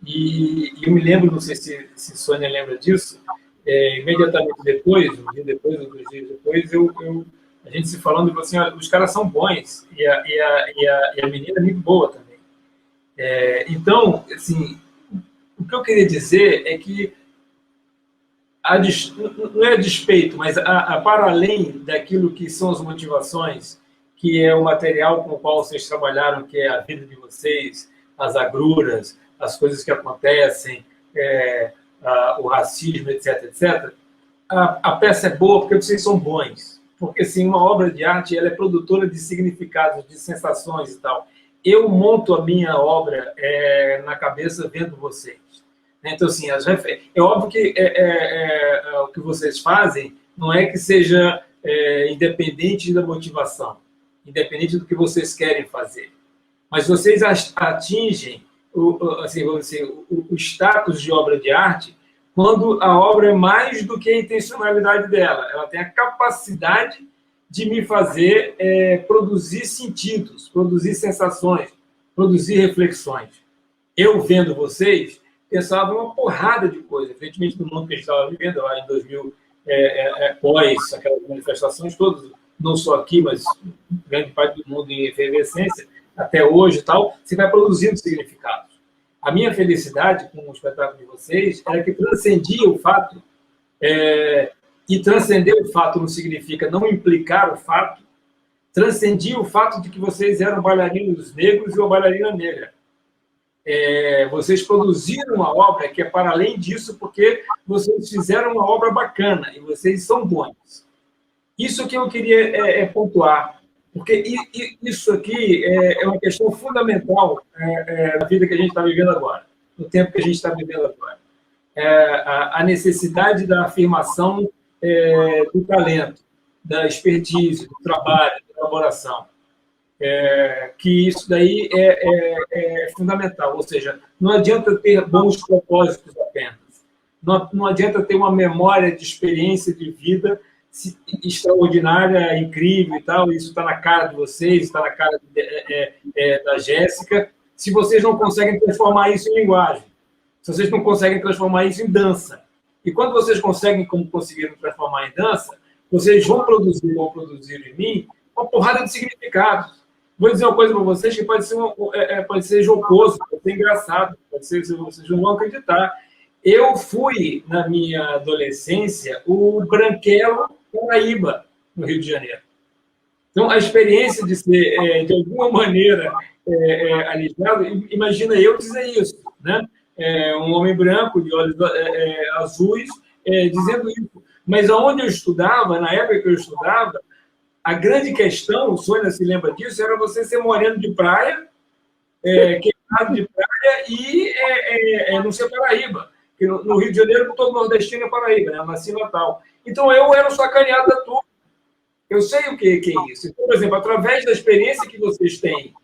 E eu me lembro, não sei se Sônia lembra disso, imediatamente depois, um dia depois, ou 2 dias depois, a gente se falando e falou assim, olha, os caras são bons, e a menina é muito boa também. Então, assim, o que eu queria dizer é que não é a despeito, mas para além daquilo que são as motivações, que é o material com o qual vocês trabalharam, que é a vida de vocês, as agruras, as coisas que acontecem, o racismo, etc., etc., a peça é boa porque vocês são bons. Porque, assim, uma obra de arte ela é produtora de significados, de sensações e tal. Eu monto a minha obra na cabeça vendo vocês. Então, assim, é óbvio que o que vocês fazem não é que seja independente da motivação, independente do que vocês querem fazer. Mas vocês atingem o status de obra de arte quando a obra é mais do que a intencionalidade dela. Ela tem a capacidade de me fazer produzir sentidos, produzir sensações, produzir reflexões. Eu, vendo vocês, pensava uma porrada de coisas, evidentemente, no mundo que a gente estava vivendo lá em 2000, após aquelas manifestações todas, não só aqui, mas grande parte do mundo em efervescência, até hoje e tal, você vai produzindo significados. A minha felicidade com o espetáculo de vocês era que transcendia o fato, e transcender o fato não significa não implicar o fato, transcendia o fato de que vocês eram bailarinos negros e uma bailarina negra. Vocês produziram uma obra que é para além disso, porque vocês fizeram uma obra bacana e vocês são bons. Isso que eu queria pontuar, porque isso aqui é uma questão fundamental na vida que a gente está vivendo agora, no tempo que a gente está vivendo agora. A necessidade da afirmação do talento, da expertise, do trabalho, da elaboração. Que isso daí é fundamental, ou seja, não adianta ter bons propósitos apenas, não adianta ter uma memória de experiência de vida extraordinária, incrível e tal, isso está na cara de vocês, está na cara da Jéssica, se vocês não conseguem transformar isso em linguagem, se vocês não conseguem transformar isso em dança. E quando vocês conseguem, como conseguiram transformar em dança, vocês vão produzir em mim uma porrada de significados. Vou dizer uma coisa para vocês que pode ser jocoso, pode ser engraçado, pode ser, vocês não vão acreditar. Eu fui, na minha adolescência, o branquelo Paraíba, no Rio de Janeiro. Então, a experiência de ser, de alguma maneira, alijado, imagina eu dizer isso, né? Um homem branco, de olhos azuis, dizendo isso. Mas aonde eu estudava, na época que eu estudava, a grande questão, o Sônia se lembra disso, era você ser moreno de praia, queimado de praia e não ser Paraíba. Porque no Rio de Janeiro, todo nordestino é Paraíba, né? Eu nasci em Natal. Então, eu era o sacaneado da turma. Eu sei o que é isso. Então, por exemplo, através da experiência que vocês têm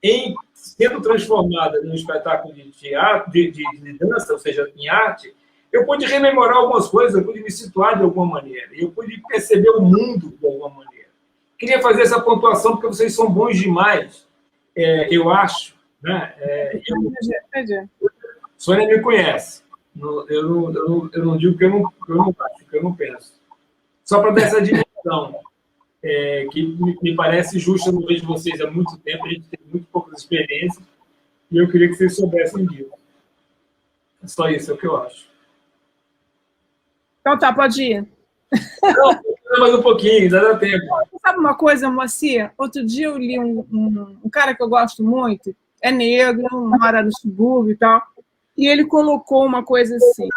em sendo transformada num espetáculo de teatro, de dança, ou seja, em arte, eu pude rememorar algumas coisas, eu pude me situar de alguma maneira, eu pude perceber o mundo de alguma maneira. Queria fazer essa pontuação porque vocês são bons demais, eu acho. Né? Sônia me conhece. Eu não digo que eu não acho, que eu não penso. Só para dar essa dimensão. reflexão que me parece justa. No vejo vocês há muito tempo, a gente tem muito poucas experiências, e eu queria que vocês soubessem disso. É só isso, é o que eu acho. Então tá, pode ir. Não, mais um pouquinho, ainda dá tempo. Sabe uma coisa, Moacir? Outro dia eu li um cara que eu gosto muito, é negro, mora no subúrbio e tal, e ele colocou uma coisa assim: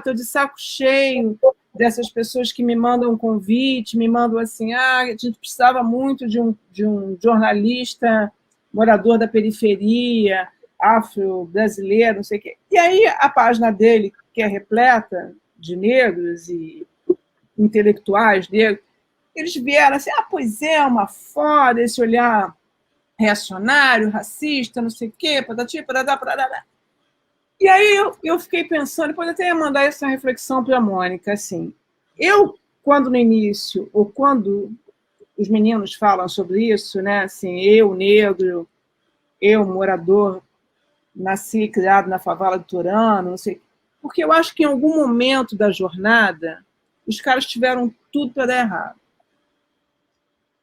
tô de saco cheio dessas pessoas que me mandam um convite, me mandam assim, a gente precisava muito de um jornalista morador da periferia, afro-brasileiro, não sei o quê. E aí a página dele, que é repleta de negros e intelectuais negros, eles vieram assim, pois é, uma foda, esse olhar reacionário, racista, não sei o quê, patati, paradá, paradá. E aí eu fiquei pensando, depois até ia mandar essa reflexão para a Mônica, assim, quando no início, ou quando os meninos falam sobre isso, né, assim, eu, negro, eu, morador, nasci e criado na favela do Turano, não sei, porque eu acho que em algum momento da jornada, os caras tiveram tudo para dar errado.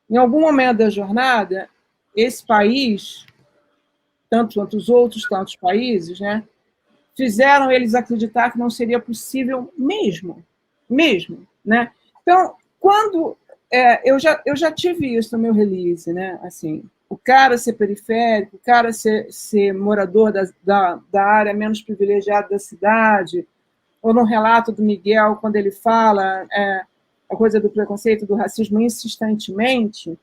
Em algum momento da jornada, esse país, tanto quanto os outros tantos países, né, fizeram eles acreditar que não seria possível mesmo, né? Então, quando eu já tive isso no meu release, né? Assim, o cara ser periférico, o cara ser morador da área menos privilegiada da cidade, ou no relato do Miguel, quando ele fala a coisa do preconceito, do racismo insistentemente,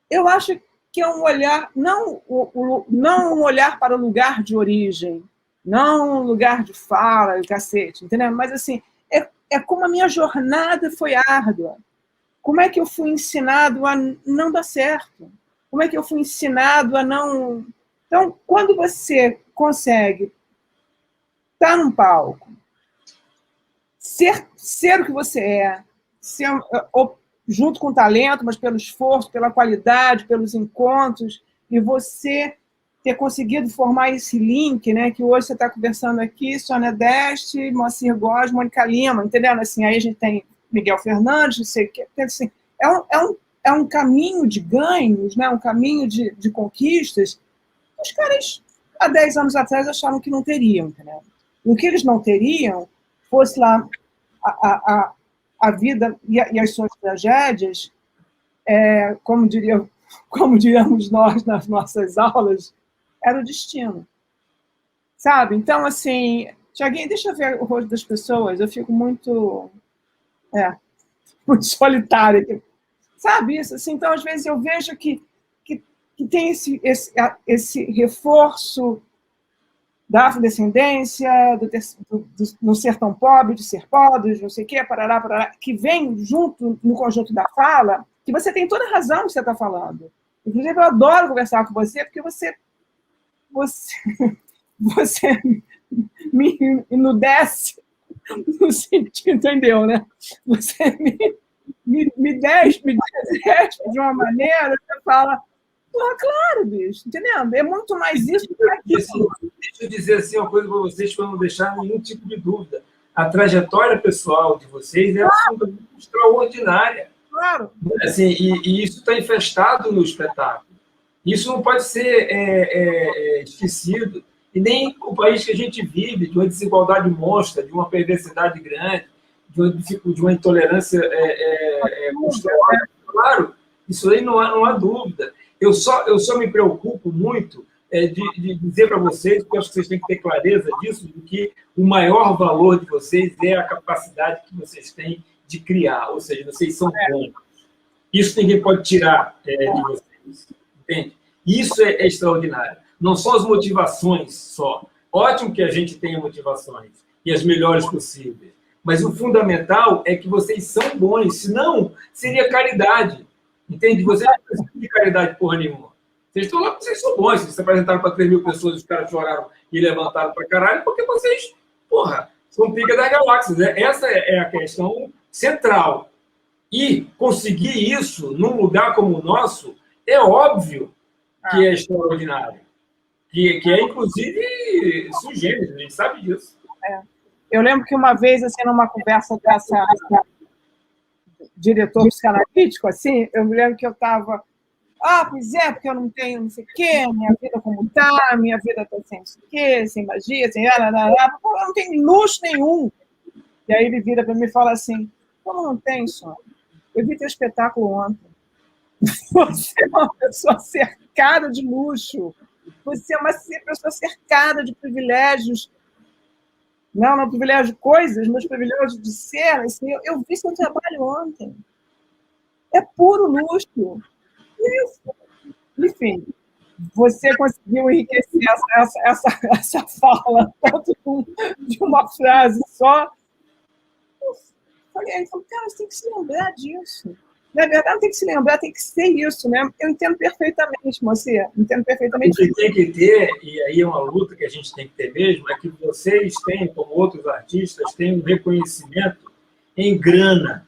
eu acho que é um olhar, não um olhar para o lugar de origem, não um lugar de fala e cacete, entendeu? Mas, assim, é como a minha jornada foi árdua. Como é que eu fui ensinado a não dar certo? Como é que eu fui ensinado a não... Então, quando você consegue estar num palco, ser o que você é, junto com o talento, mas pelo esforço, pela qualidade, pelos encontros, e você ter conseguido formar esse link, né, que hoje você está conversando aqui, Sônia Deste, Moacir Góes, Mônica Lima, entendeu? Assim, aí a gente tem Miguel Fernandes, não sei o que, assim, é um caminho de ganhos, né, um caminho de conquistas. Os caras, há 10 anos atrás, acharam que não teriam, entendeu? O que eles não teriam fosse lá a vida e as suas tragédias, como diríamos nós nas nossas aulas, era o destino. Sabe? Então, assim, Tiaguinho, deixa eu ver o rosto das pessoas, eu fico muito solitária. Sabe isso? Assim, então, às vezes, eu vejo que tem esse reforço da afrodescendência, não ser tão pobre, de ser pobre, não sei o quê, parará, que vem junto no conjunto da fala, que você tem toda a razão que você está falando. Inclusive, eu adoro conversar com você, porque você me enudece no sentido, entendeu, né? Você me desce de uma maneira que você fala, porra, claro, bicho, entendeu? É muito mais isso do que aquilo. Deixa eu dizer assim uma coisa para vocês, para não deixar nenhum tipo de dúvida. A trajetória pessoal de vocês é absolutamente extraordinária. Claro. Assim, e isso está infestado no espetáculo. Isso não pode ser esquecido. E nem o país que a gente vive, de uma desigualdade monstra, de uma perversidade grande, de uma intolerância constante. Claro, isso aí não há dúvida. Eu só me preocupo muito de dizer para vocês, porque eu acho que vocês têm que ter clareza disso, de que o maior valor de vocês é a capacidade que vocês têm de criar, ou seja, vocês são bons. Isso ninguém pode tirar de vocês, entende? Isso é extraordinário. Não são as motivações só. Ótimo que a gente tenha motivações, e as melhores possíveis. Mas o fundamental é que vocês são bons, senão seria caridade. Entende? Vocês não precisam de caridade porra nenhuma. Vocês estão lá porque vocês são bons. Vocês se apresentaram para 3.000 pessoas, os caras choraram e levantaram para caralho, porque vocês, porra, são pica das galáxias. Essa é a questão central. E conseguir isso num lugar como o nosso, é óbvio que é extraordinário. Que é, inclusive, sui generis, a gente sabe disso. Eu lembro que uma vez, assim, numa conversa diretor psicanalítico, assim, eu me lembro que eu estava... pois é, porque eu não tenho não sei o quê, minha vida como tá, minha vida está sem não sei o quê, sem magia, sem... eu não tenho luxo nenhum. E aí ele vira para mim e fala assim, como não tem, senhor? Eu vi teu espetáculo ontem. Você é uma pessoa cercada de luxo. Você é uma pessoa cercada de privilégios. Não privilégio de coisas, mas privilégio de ser. Assim, eu vi seu trabalho ontem. É puro luxo. Enfim, você conseguiu enriquecer essa fala tanto de uma frase só. Eu falei, cara, você tem que se lembrar disso. Na verdade, tem que se lembrar, tem que ser isso, né? Eu entendo perfeitamente, moça, entendo perfeitamente. O que tem que ter, e aí é uma luta que a gente tem que ter mesmo, é que vocês têm, como outros artistas, têm um reconhecimento em grana,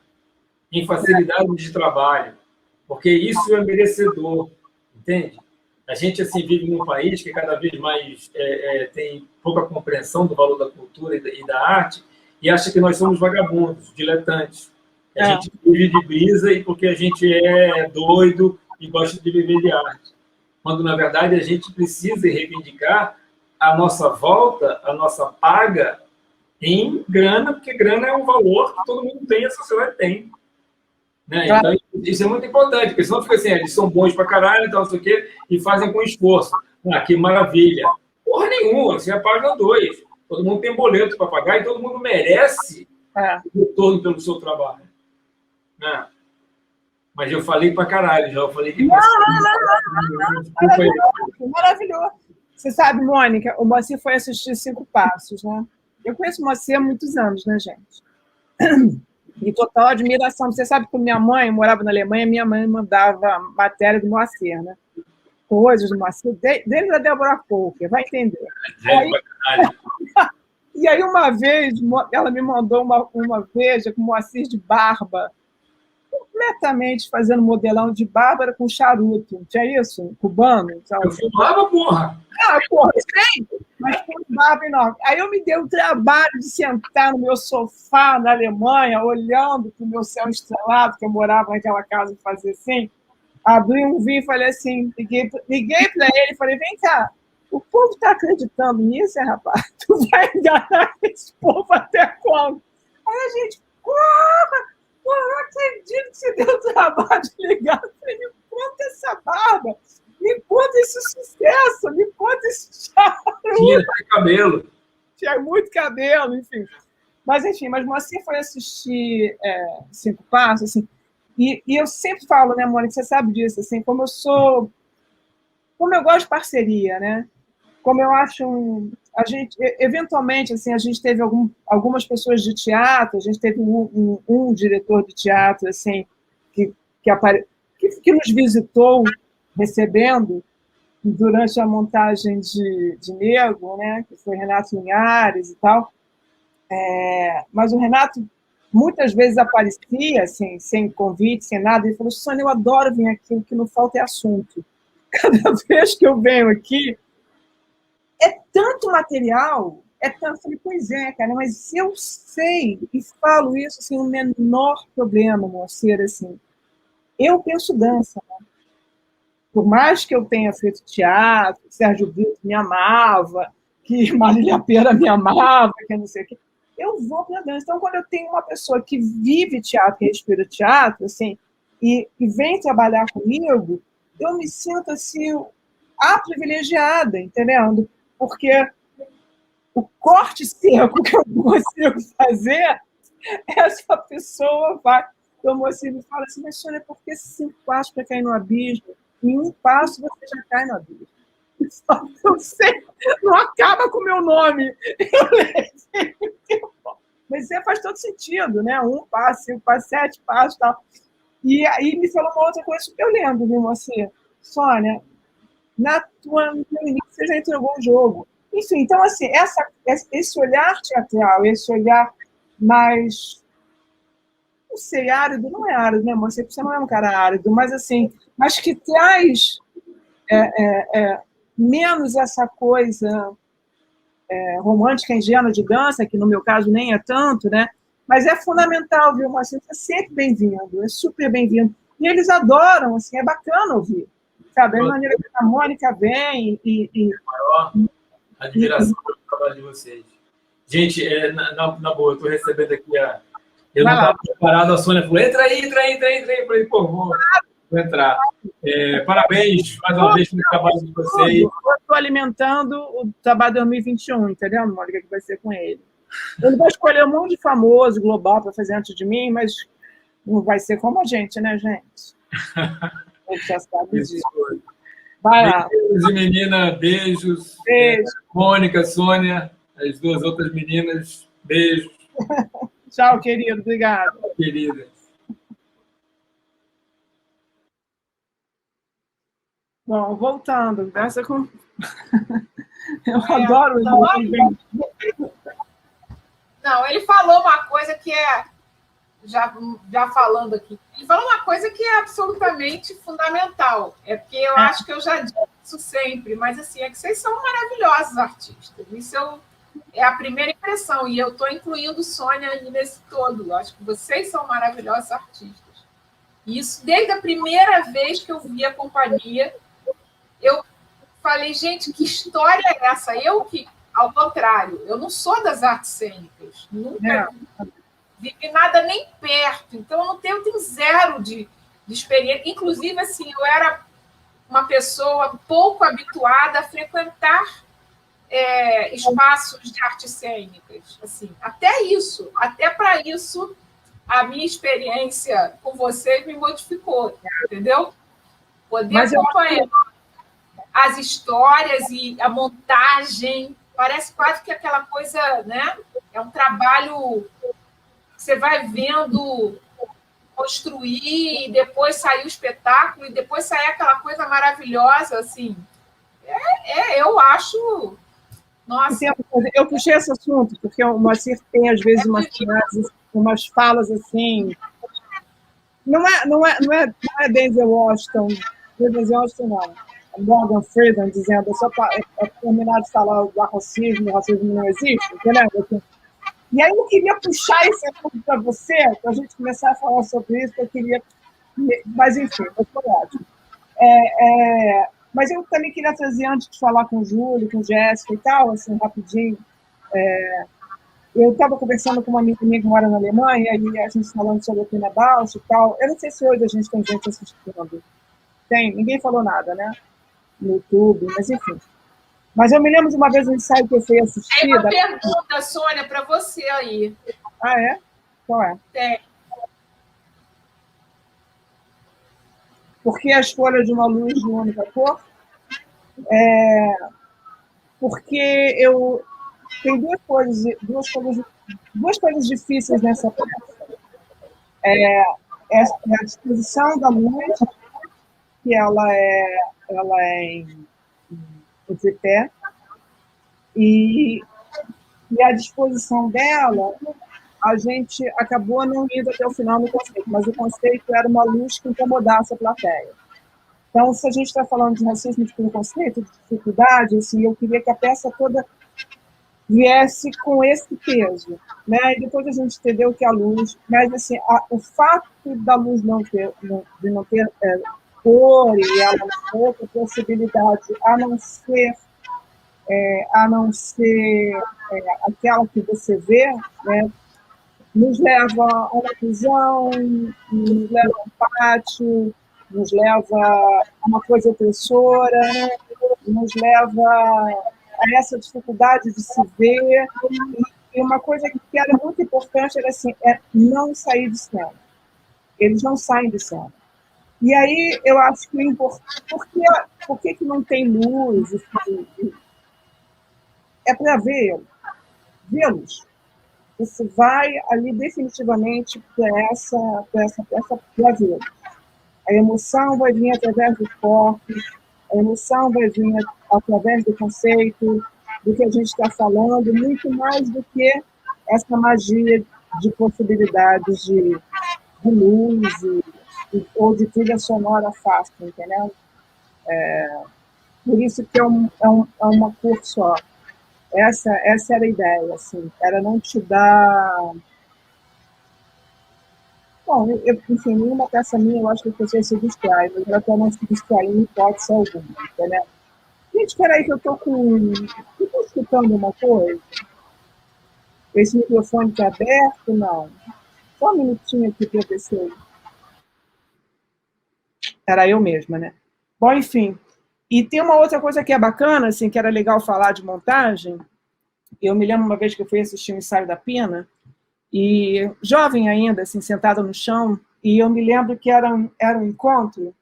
em facilidade de trabalho, porque isso é merecedor, entende? A gente assim vive num país que cada vez mais tem pouca compreensão do valor da cultura e da arte e acha que nós somos vagabundos, diletantes. A gente vive de brisa e porque a gente é doido e gosta de viver de arte. Quando, na verdade, a gente precisa reivindicar a nossa volta, a nossa paga em grana, porque grana é um valor que todo mundo tem, a sociedade tem. Né? Então, isso é muito importante, porque senão fica assim, eles são bons pra caralho, então, não sei o quê, e fazem com esforço. Que maravilha. Porra nenhuma, você paga 2. Todo mundo tem boleto para pagar e todo mundo merece o retorno pelo seu trabalho. Né? Mas eu falei pra caralho, já eu falei que... Maravilhoso. Você sabe, Mônica, o Moacir foi assistir 5 Passos, né? Eu conheço o Moacir há muitos anos, né, gente? E total admiração. Você sabe que minha mãe morava na Alemanha, minha mãe mandava matéria do Moacir, né? Coisas do Moacir, desde a Débora Coker, vai entender. E aí, uma vez, ela me mandou uma veja com o Moacir de barba, completamente fazendo modelão de Bárbara com charuto. Tinha isso? Cubano? Sabe? Eu fumava, porra! Porra, sei, mas com barba enorme. Aí eu me dei o trabalho de sentar no meu sofá na Alemanha, olhando para o meu céu estrelado, que eu morava naquela casa e fazia assim, abri um vinho e falei assim, liguei para ele e falei, vem cá, o povo está acreditando nisso, rapaz? Tu vai enganar esse povo até quando? Aí a gente, porra, não acredito que você deu o trabalho de ligar. Eu falei, me conta essa barba, me conta esse sucesso, me conta esse charuto. Tinha cabelo. Tinha muito cabelo, enfim. Mas Moacir foi assistir 5 Passos, assim, e eu sempre falo, né, Mônica, você sabe disso, assim, como eu gosto de parceria, né? Como eu acho a gente, eventualmente, assim, a gente teve algumas pessoas de teatro, a gente teve um diretor de teatro, assim, que nos visitou recebendo durante a montagem de Nego, né, que foi Renato Linhares e tal. Mas o Renato muitas vezes aparecia, assim, sem convite, sem nada, e falou, Sônia, eu adoro vir aqui, o que não falta é assunto. Cada vez que eu venho aqui, é tanto material, eu falei, pois é, cara, mas eu sei, e falo isso, assim, o menor problema, Moacir, assim, eu penso dança, né? Por mais que eu tenha feito teatro, que Sérgio Brito me amava, que Marília Pêra me amava, que não sei o quê, eu vou para a dança. Então, quando eu tenho uma pessoa que vive teatro, que respira teatro, assim, e vem trabalhar comigo, eu me sinto, assim, privilegiada, entendendo? Porque o corte seco que eu consigo fazer, essa pessoa vai... Então, o Moacir me fala assim, mas, Sônia, por que 5 passos para cair no abismo? Em 1 passo você já cai no abismo. Eu sei, não acaba com o meu nome. Mas faz todo sentido, né? 1 passo, 5 passos, 7 passos e tal. E aí me falou uma outra coisa super lendo, viu, Moacir? Sônia, no teu início você já entregou o jogo. Enfim, então, assim, esse olhar teatral, esse olhar mais... Não sei, árido, não é árido, né, Moacir? Você não é um cara árido, mas, assim, mas que traz menos essa coisa romântica, ingênua de dança, que no meu caso nem é tanto, né? Mas é fundamental, viu, Marcinho? É sempre bem-vindo, é super bem-vindo. E eles adoram, assim, é bacana ouvir. Sabe? A maneira que a Mônica vem Maior admiração pelo trabalho de vocês. Gente, na boa, eu estou recebendo aqui eu não estava preparado, a Sônia falou, entra aí. Eu falei, pô, vou entrar. Parabéns, mais uma vez, pelo trabalho de vocês. Eu estou alimentando o trabalho 2021, entendeu, Mônica, que vai ser com ele. Ele vai escolher um monte de famoso, global, para fazer antes de mim, mas não vai ser como a gente, né, gente? Ele já sabe disso. Vai lá. Beijos e menina, beijos. Beijo. Mônica, Sônia, as duas outras meninas, beijos. Tchau, querido. Obrigada. Querida. Bom, voltando. Essa com... Eu adoro o Não, ele falou uma coisa que já falando aqui, ele falou uma coisa que é absolutamente fundamental. É porque eu acho que eu já disse isso sempre, mas assim, é que vocês são maravilhosos artistas. Isso é a primeira impressão, e eu estou incluindo Sônia aí nesse todo. Eu acho que vocês são maravilhosos artistas. E isso, desde a primeira vez que eu vi a companhia, eu falei, gente, que história é essa? Eu que, ao contrário, eu não sou das artes cênicas, nunca vivi nada nem perto, então eu tenho zero de experiência. Inclusive, assim, eu era uma pessoa pouco habituada a frequentar espaços de artes cênicas. Assim, até para isso, a minha experiência com vocês me modificou, entendeu? Poder acompanhar as histórias e a montagem, parece quase que aquela coisa, né? É um trabalho que você vai vendo construir, e depois sair o espetáculo, e depois sair aquela coisa maravilhosa, assim. Eu acho... Nossa. Eu puxei esse assunto, porque o Moacir tem, às vezes, umas falas assim... Não é Denzel Washington, não. Morgan Freeman dizendo só para terminar de falar do racismo não existe, entendeu? E aí eu queria puxar esse assunto para você, para a gente começar a falar sobre isso, eu queria... Mas, enfim, foi ótimo. Mas eu também queria trazer, antes de falar com o Júlio, com o Jéssica e tal, assim, rapidinho, eu estava conversando com uma amiga minha que mora na Alemanha, e a gente falando sobre a Pina Bausch e tal. Eu não sei se hoje a gente tem gente assistindo. Tem? Ninguém falou nada, né? No YouTube, mas enfim. Mas eu me lembro de uma vez um ensaio que eu fui assistir... Tem uma pergunta, Sônia, para você aí. Ah, é? Qual é? Tem. Por que a escolha de uma luz de uma única cor? Porque tem duas coisas difíceis nessa peça. É a disposição da luz, que ela é em tripé, e a disposição dela, a gente acabou não indo até o final no conceito, mas o conceito era uma luz que incomodasse a plateia. Então, se a gente está falando de racismo, de preconceito, de dificuldade, assim, eu queria que a peça toda viesse com esse peso, né? E depois a gente entendeu que a luz... Mas, assim, o fato da luz não ter cor e ela não ter outra possibilidade, a não ser aquela que você vê, né? Nos leva a uma visão, nos leva a um pátio, nos leva a uma coisa opressora, nos leva a essa dificuldade de se ver. E uma coisa que era muito importante era assim, não sair de cena. Eles não saem de cena. E aí eu acho que o importante... Por que não tem luz? É para vê-los. Você vai ali definitivamente para essa peça para ver. A emoção vai vir através dos corpos, a emoção vai vir através do conceito, do que a gente está falando, muito mais do que essa magia de possibilidades de luz ou de trilha sonora fácil, entendeu? Por isso que é uma cor só. Essa era a ideia, assim, era não te dar Bom, enfim, nenhuma peça minha, eu acho que a pessoa se distrai, mas ela está não se distrair em hipótese alguma, entendeu? Gente, espera aí que eu estou com... Eu estou escutando uma coisa? Esse microfone está aberto? Não. Só um minutinho aqui para ver se eu... Era eu mesma, né? Bom, enfim. E tem uma outra coisa que é bacana, assim, que era legal falar de montagem. Eu me lembro uma vez que eu fui assistir um ensaio da Pina, e jovem ainda, assim, sentada no chão, e eu me lembro que era um encontro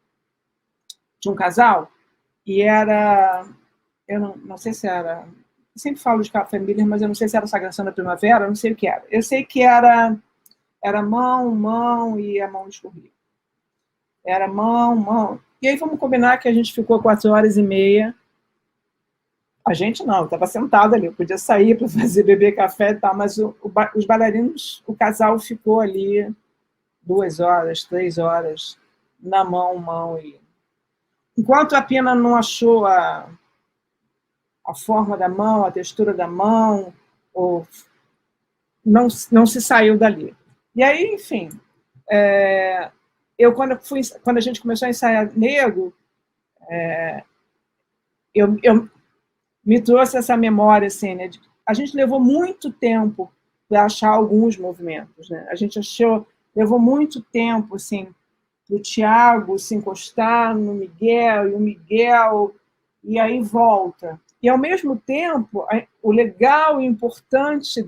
de um casal, e era... Eu não sei se era... Eu sempre falo de Café Miller, mas eu não sei se era Sagração da Primavera, eu não sei o que era. Eu sei que era mão, e a mão escorria. Era mão. E aí vamos combinar que a gente ficou 4h30. A gente não, eu estava sentada ali, eu podia sair para fazer beber café e tal, mas os bailarinos, o casal ficou ali 2 horas, 3 horas, na mão. E... Enquanto a Pina não achou a forma da mão, a textura da mão, ou não se saiu dali. E aí, enfim, quando a gente começou a ensaiar Nego, eu me trouxe essa memória, assim, né? A gente levou muito tempo para achar alguns movimentos, né? A gente levou muito tempo, assim, para o Thiago se encostar no Miguel, e o Miguel, e aí volta. E, ao mesmo tempo, o legal e importante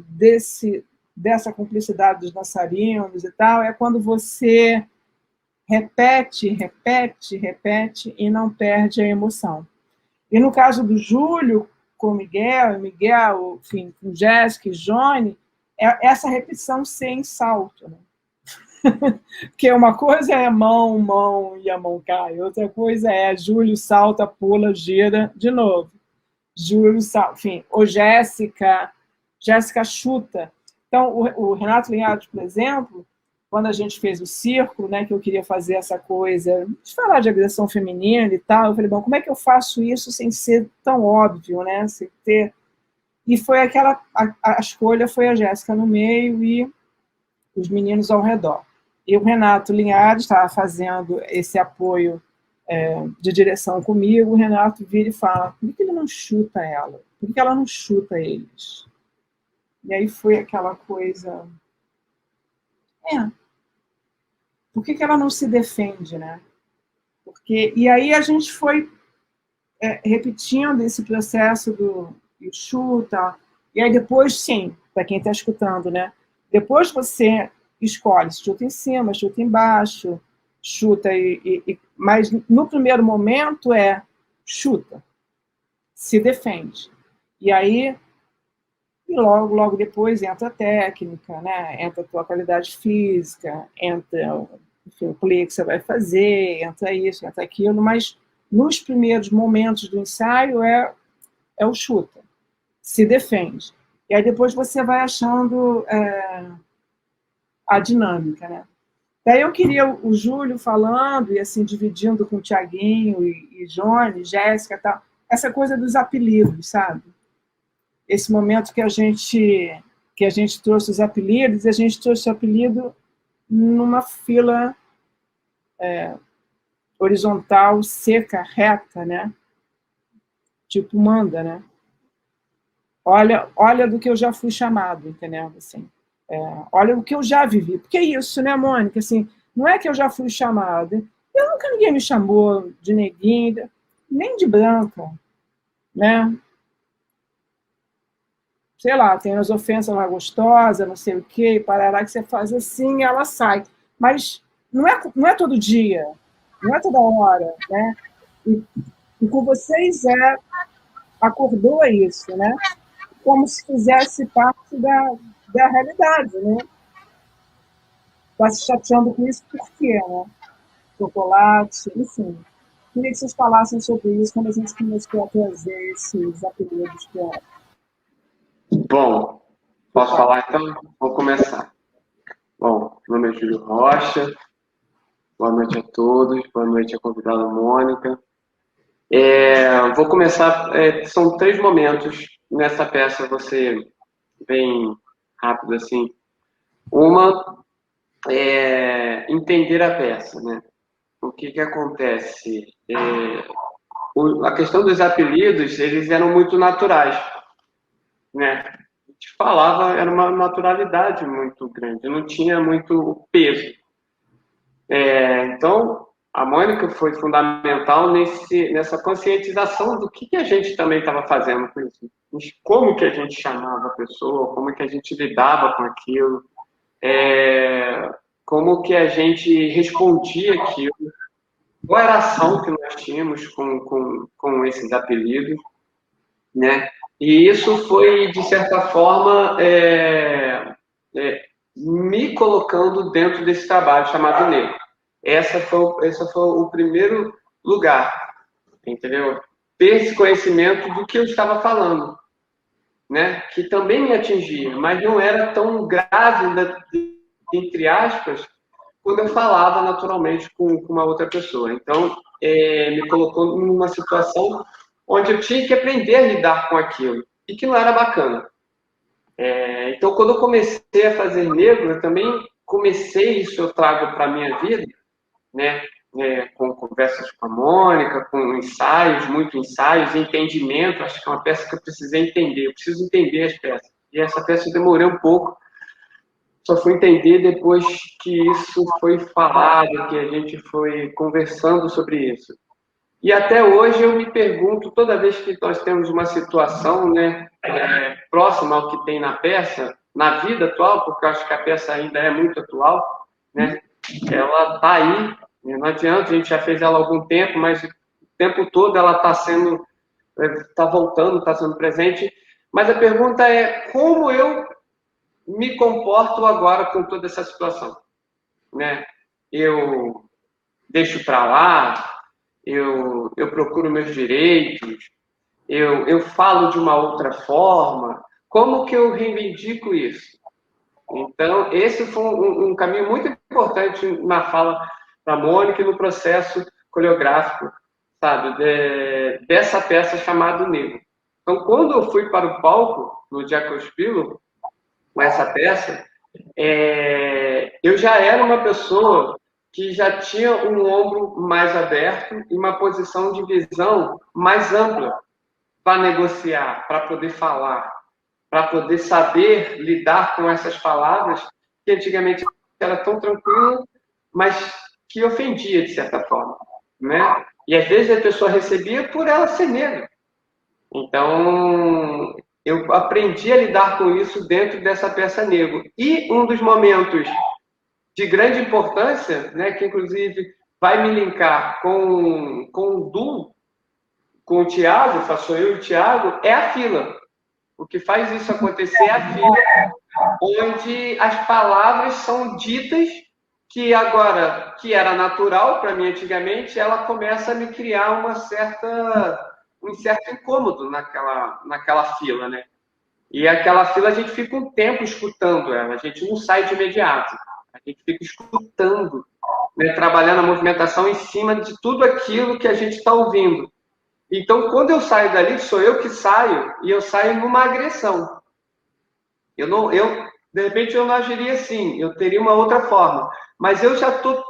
dessa cumplicidade dos dançarinos e tal é quando você repete e não perde a emoção. E no caso do Júlio, com o Miguel, enfim, com Jéssica e Johnny, é essa repetição sem salto, né? Porque uma coisa é mão, e a mão cai. Outra coisa é Júlio salta, pula, gira, de novo. Júlio salta, enfim. Ou Jéssica chuta. Então, o Renato Linhares, por exemplo, quando a gente fez o círculo, né, que eu queria fazer essa coisa, de falar de agressão feminina e tal, eu falei, bom, como é que eu faço isso sem ser tão óbvio, né? Sem ter... E foi a escolha foi a Jéssica no meio e os meninos ao redor. E o Renato Linhares estava fazendo esse apoio de direção comigo, o Renato vira e fala, por que ele não chuta ela? Por que ela não chuta eles? E aí foi aquela coisa... Por que ela não se defende, né? E aí a gente foi repetindo esse processo do chuta, e aí depois, sim, para quem está escutando, né? Depois você escolhe, chuta em cima, chuta embaixo, chuta mas no primeiro momento chuta, se defende. E aí, logo depois entra a técnica, né? Entra a tua qualidade física, entra enfim, o play que você vai fazer, entra isso, entra aquilo, mas nos primeiros momentos do ensaio é o chuta, se defende. E aí depois você vai achando a dinâmica, né? Daí eu queria o Júlio falando, e assim, dividindo com o Thiaguinho e Johnny, Jéssica e tal, essa coisa dos apelidos, sabe? Esse momento que a gente trouxe os apelidos, e a gente trouxe o apelido numa fila horizontal, seca, reta, né? Tipo manda, né? Olha do que eu já fui chamado, entendeu? Assim, olha o que eu já vivi. Porque é isso, né, Mônica? Assim, não é que eu já fui chamada. Ninguém me chamou de neguinha, nem de branca, né? Sei lá, tem as ofensas lá gostosas, não sei o quê, parará, que você faz assim, ela sai. Mas não é todo dia, não é toda hora, né? E com vocês acordou isso, né? Como se fizesse parte da realidade, né? Está se chateando com isso por quê, né? Chocolate, enfim. Queria que vocês falassem sobre isso quando a gente começou a trazer esses apelidos para... Bom, posso falar então? Vou começar. Bom, meu nome é Júlio Rocha. Boa noite a todos. Boa noite à convidada Mônica. Vou começar. São 3 momentos nessa peça. Você bem rápido assim. Uma entender a peça, né? O que acontece? A questão dos apelidos, eles eram muito naturais, né? A gente falava, era uma naturalidade muito grande, não tinha muito peso. Então, a Mônica foi fundamental nessa conscientização do que a gente também estava fazendo com isso. Como que a gente chamava a pessoa, como que a gente lidava com aquilo, como que a gente respondia aquilo, qual era a ação que nós tínhamos com esses apelidos, né? E isso foi, de certa forma, me colocando dentro desse trabalho chamado Negro. Esse foi o primeiro lugar, entendeu? Ter esse conhecimento do que eu estava falando, né? Que também me atingia, mas não era tão grave, entre aspas, quando eu falava naturalmente com uma outra pessoa. Então, me colocou numa situação onde eu tinha que aprender a lidar com aquilo, e que não era bacana. Então, quando eu comecei a fazer negro, eu também comecei, isso eu trago para a minha vida, né? Com conversas com a Mônica, com ensaios, muito ensaios, entendimento. Acho que é uma peça que eu precisei entender, eu preciso entender as peças. E essa peça eu demorei um pouco, só fui entender depois que isso foi falado, que a gente foi conversando sobre isso. E até hoje eu me pergunto, toda vez que nós temos uma situação, né, próxima ao que tem na peça, na vida atual, porque eu acho que a peça ainda é muito atual, né, ela está aí, não adianta, a gente já fez ela há algum tempo, mas o tempo todo ela está voltando, está sendo presente. Mas a pergunta é, como eu me comporto agora com toda essa situação, né? Eu deixo para lá, eu procuro meus direitos, eu falo de uma outra forma, como que eu reivindico isso? Então, esse foi um caminho muito importante na fala da Mônica e no processo coreográfico, sabe, dessa peça chamada Negro. Então, quando eu fui para o palco, no Diacospilo, com essa peça, eu já era uma pessoa que já tinha um ombro mais aberto e uma posição de visão mais ampla para negociar, para poder falar, para poder saber lidar com essas palavras que antigamente era tão tranquilo, mas que ofendia de certa forma, né? E às vezes a pessoa recebia por ela ser negra. Então, eu aprendi a lidar com isso dentro dessa peça Negro. E um dos momentos de grande importância, né, que inclusive vai me linkar com o Du, com o Tiago, faço eu e o Tiago, é a fila. O que faz isso acontecer é a fila, onde as palavras são ditas que agora, que era natural para mim antigamente, ela começa a me criar um certo incômodo naquela fila, né? E aquela fila a gente fica um tempo escutando ela, a gente não sai de imediato, a gente fica escutando, né? Trabalhando a movimentação em cima de tudo aquilo que a gente está ouvindo. Então, quando eu saio dali, sou eu que saio, e eu saio numa agressão. De repente, eu não agiria assim, eu teria uma outra forma. Mas eu já estou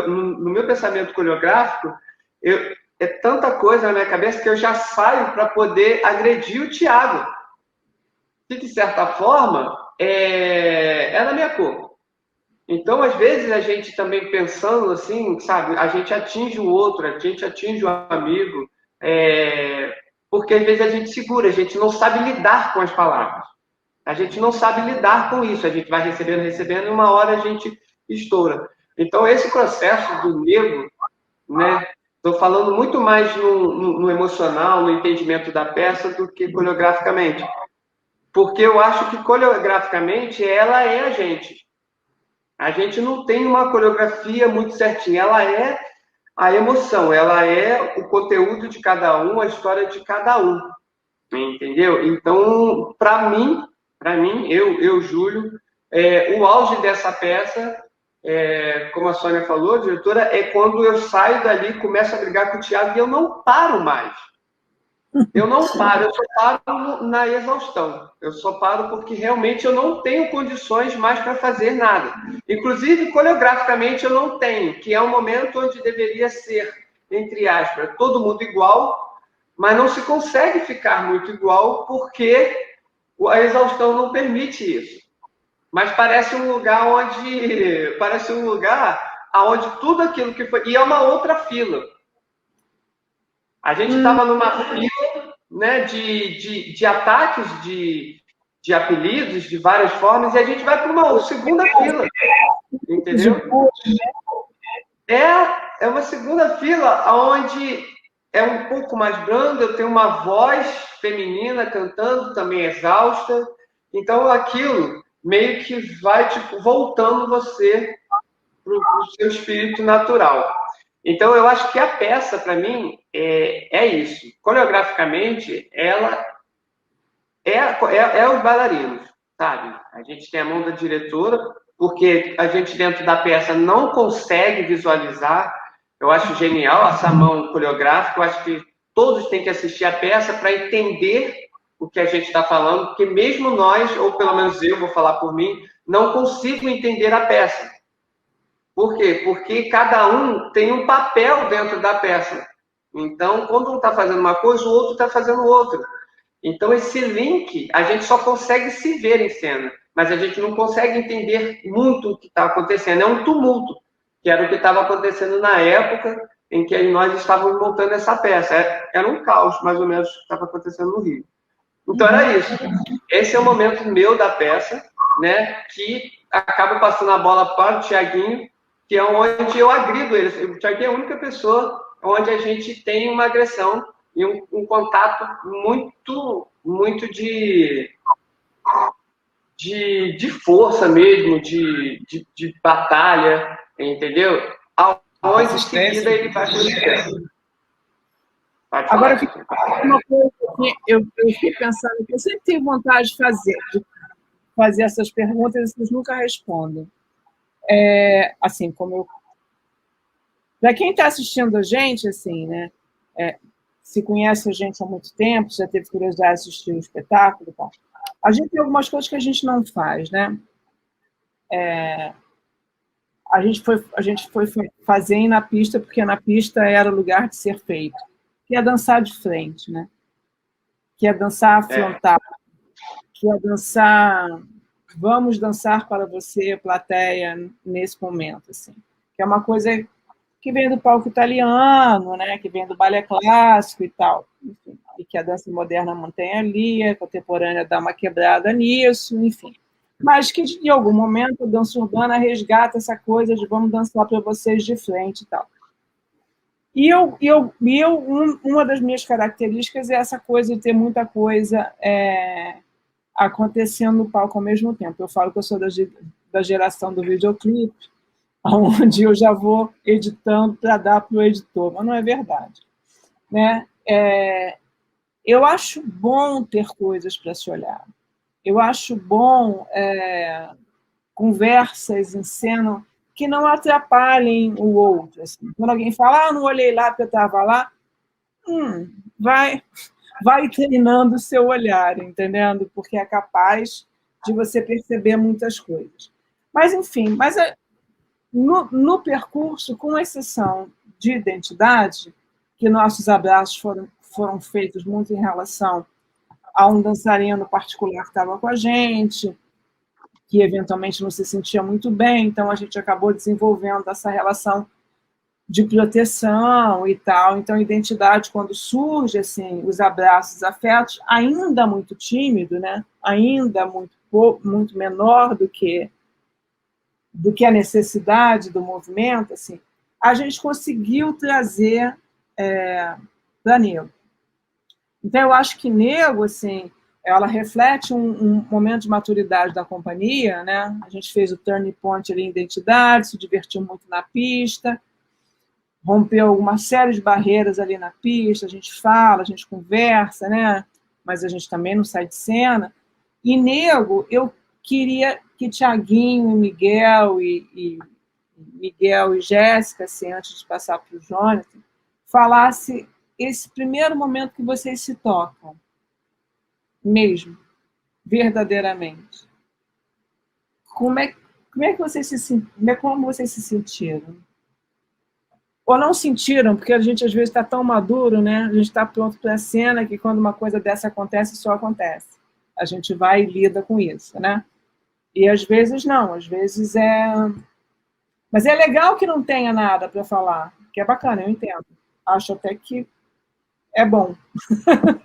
no meu pensamento coreográfico, é tanta coisa na minha cabeça que eu já saio para poder agredir o Tiago. Que, de certa forma, é na minha cor. Então, às vezes, a gente também pensando assim, sabe, a gente atinge o outro, a gente atinge o amigo, porque às vezes a gente segura, a gente não sabe lidar com as palavras. A gente não sabe lidar com isso, a gente vai recebendo, e uma hora a gente estoura. Então, esse processo do negro, né, estou falando muito mais no emocional, no entendimento da peça, do que coreograficamente. Porque eu acho que coreograficamente ela é a gente. A gente não tem uma coreografia muito certinha, ela é a emoção, ela é o conteúdo de cada um, a história de cada um. Entendeu? Então, para mim, eu, Júlio, o auge dessa peça, como a Sônia falou, diretora, é quando eu saio dali, começo a brigar com o Thiago e eu não paro mais. Eu não paro, eu só paro na exaustão. Eu só paro porque realmente eu não tenho condições mais para fazer nada. Inclusive, coreograficamente, eu não tenho, que é um momento onde deveria ser, entre aspas, todo mundo igual, mas não se consegue ficar muito igual porque a exaustão não permite isso. Mas parece um lugar onde tudo aquilo que foi... E é uma outra fila. A gente estava numa fila, né, de ataques, de apelidos, de várias formas, e a gente vai para uma segunda fila, entendeu? É uma segunda fila onde é um pouco mais branda, eu tenho uma voz feminina cantando, também exausta, então aquilo meio que vai tipo, voltando você para o seu espírito natural. Então, eu acho que a peça, para mim, é isso. Coreograficamente, ela é os bailarinos, sabe? A gente tem a mão da diretora, porque a gente, dentro da peça, não consegue visualizar. Eu acho genial essa mão coreográfica. Eu acho que todos têm que assistir a peça para entender o que a gente está falando, porque mesmo nós, ou pelo menos eu vou falar por mim, não consigo entender a peça. Por quê? Porque cada um tem um papel dentro da peça. Então, quando um está fazendo uma coisa, o outro está fazendo outra. Então, esse link, a gente só consegue se ver em cena, mas a gente não consegue entender muito o que está acontecendo. É um tumulto, que era o que estava acontecendo na época em que nós estávamos montando essa peça. Era um caos, mais ou menos, que estava acontecendo no Rio. Então, era isso. Esse é o momento meu da peça, né, que acaba passando a bola para o Tiaguinho, que é onde eu agrido ele. O Tiaguinho é a única pessoa onde a gente tem uma agressão e um contato muito de força mesmo, de batalha, entendeu? Aonde em seguida ele vai para o extremo. Agora, uma coisa que eu fiquei pensando, que eu sempre tive vontade de fazer essas perguntas e vocês nunca respondem. Assim, como eu... Para quem está assistindo a gente, assim, né, se conhece a gente há muito tempo, já teve curiosidade de assistir o espetáculo e tal, a gente tem algumas coisas que a gente não faz, né? A gente foi fazer ir na pista, porque na pista era o lugar de ser feito, que é dançar de frente, né? Que é dançar afrontado, que é dançar... Vamos dançar para você, plateia, nesse momento, assim. Que é uma coisa que vem do palco italiano, né? Que vem do balé clássico e tal. Enfim, e que a dança moderna mantém ali, a contemporânea dá uma quebrada nisso, enfim. Mas que, em algum momento, a dança urbana resgata essa coisa de vamos dançar para vocês de frente e tal. Uma das minhas características é essa coisa de ter muita coisa acontecendo no palco ao mesmo tempo. Eu falo que eu sou da geração do videoclipe, onde eu já vou editando para dar para o editor, mas não é verdade, né? Eu acho bom ter coisas para se olhar. Eu acho bom conversas em cena que não atrapalhem o outro. Assim. Quando alguém fala, não olhei lá porque eu estava lá, vai treinando o seu olhar, entendendo? Porque é capaz de você perceber muitas coisas. Mas, enfim, no percurso, com exceção de identidade, que nossos abraços foram feitos muito em relação a um dançarino particular que estava com a gente, que eventualmente não se sentia muito bem, então a gente acabou desenvolvendo essa relação de proteção e tal. Então, a identidade, quando surge, assim, os abraços, afetos, ainda muito tímido, né? Ainda muito menor do que a necessidade do movimento, assim, a gente conseguiu trazer para Nego. Então, eu acho que Nego, assim, ela reflete um momento de maturidade da companhia, né? A gente fez o turning point ali em identidade, se divertiu muito na pista, rompeu uma série de barreiras ali na pista, a gente fala, a gente conversa, né? Mas a gente também não sai de cena. E Nego, eu queria que Tiaguinho, Miguel e Jéssica, assim, antes de passar para o Jonathan, falasse esse primeiro momento que vocês se tocam, mesmo, verdadeiramente, como é que vocês como vocês se sentiram? Ou não sentiram, porque a gente às vezes está tão maduro, né? A gente está pronto para a cena que quando uma coisa dessa acontece, só acontece. A gente vai e lida com isso, né? E às vezes não, às vezes é... Mas é legal que não tenha nada para falar, que é bacana, eu entendo. Acho até que é bom.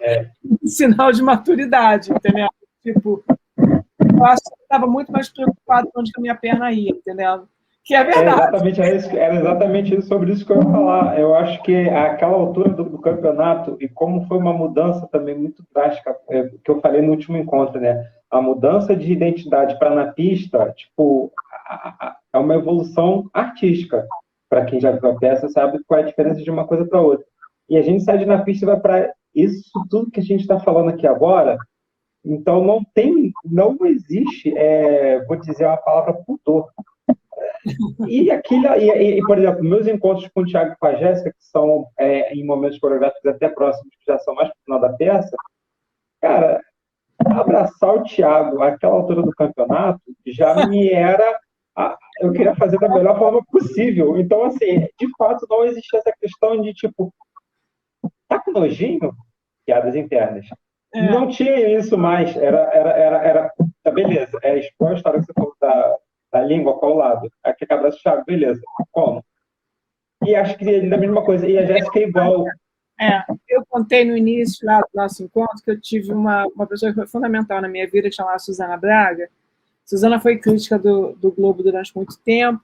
É. Um sinal de maturidade, entendeu? Tipo, eu acho que eu estava muito mais preocupado com onde a minha perna ia, entendeu? Que é verdade. Era exatamente isso, sobre isso que eu ia falar. Eu acho que aquela altura do campeonato, e como foi uma mudança também muito drástica, que eu falei no último encontro, né? A mudança de identidade para na pista, tipo, é uma evolução artística. Para quem já viu a peça, sabe qual é a diferença de uma coisa para outra. E a gente sai de na pista e vai para isso tudo que a gente está falando aqui agora. Então, não existe, vou dizer uma palavra, pudor. Por exemplo, meus encontros com o Thiago e com a Jéssica, que são em momentos coreográficos até próximos, que já são mais pro final da peça, cara, abraçar o Thiago àquela altura do campeonato já me era... eu queria fazer da melhor forma possível. Então, assim, de fato, não existia essa questão de, tipo, tá com nojinho? Piadas internas. Não tinha isso mais. Era beleza. Expõe a história que você falou da língua, qual lado? Aqui que abraça o Thiago, beleza. Como? E acho que ele da mesma coisa. E a Jéssica é igual. Eu contei no início lá do nosso encontro que eu tive uma pessoa que foi fundamental na minha vida, chamada Suzana Braga. Suzana foi crítica do Globo durante muito tempo,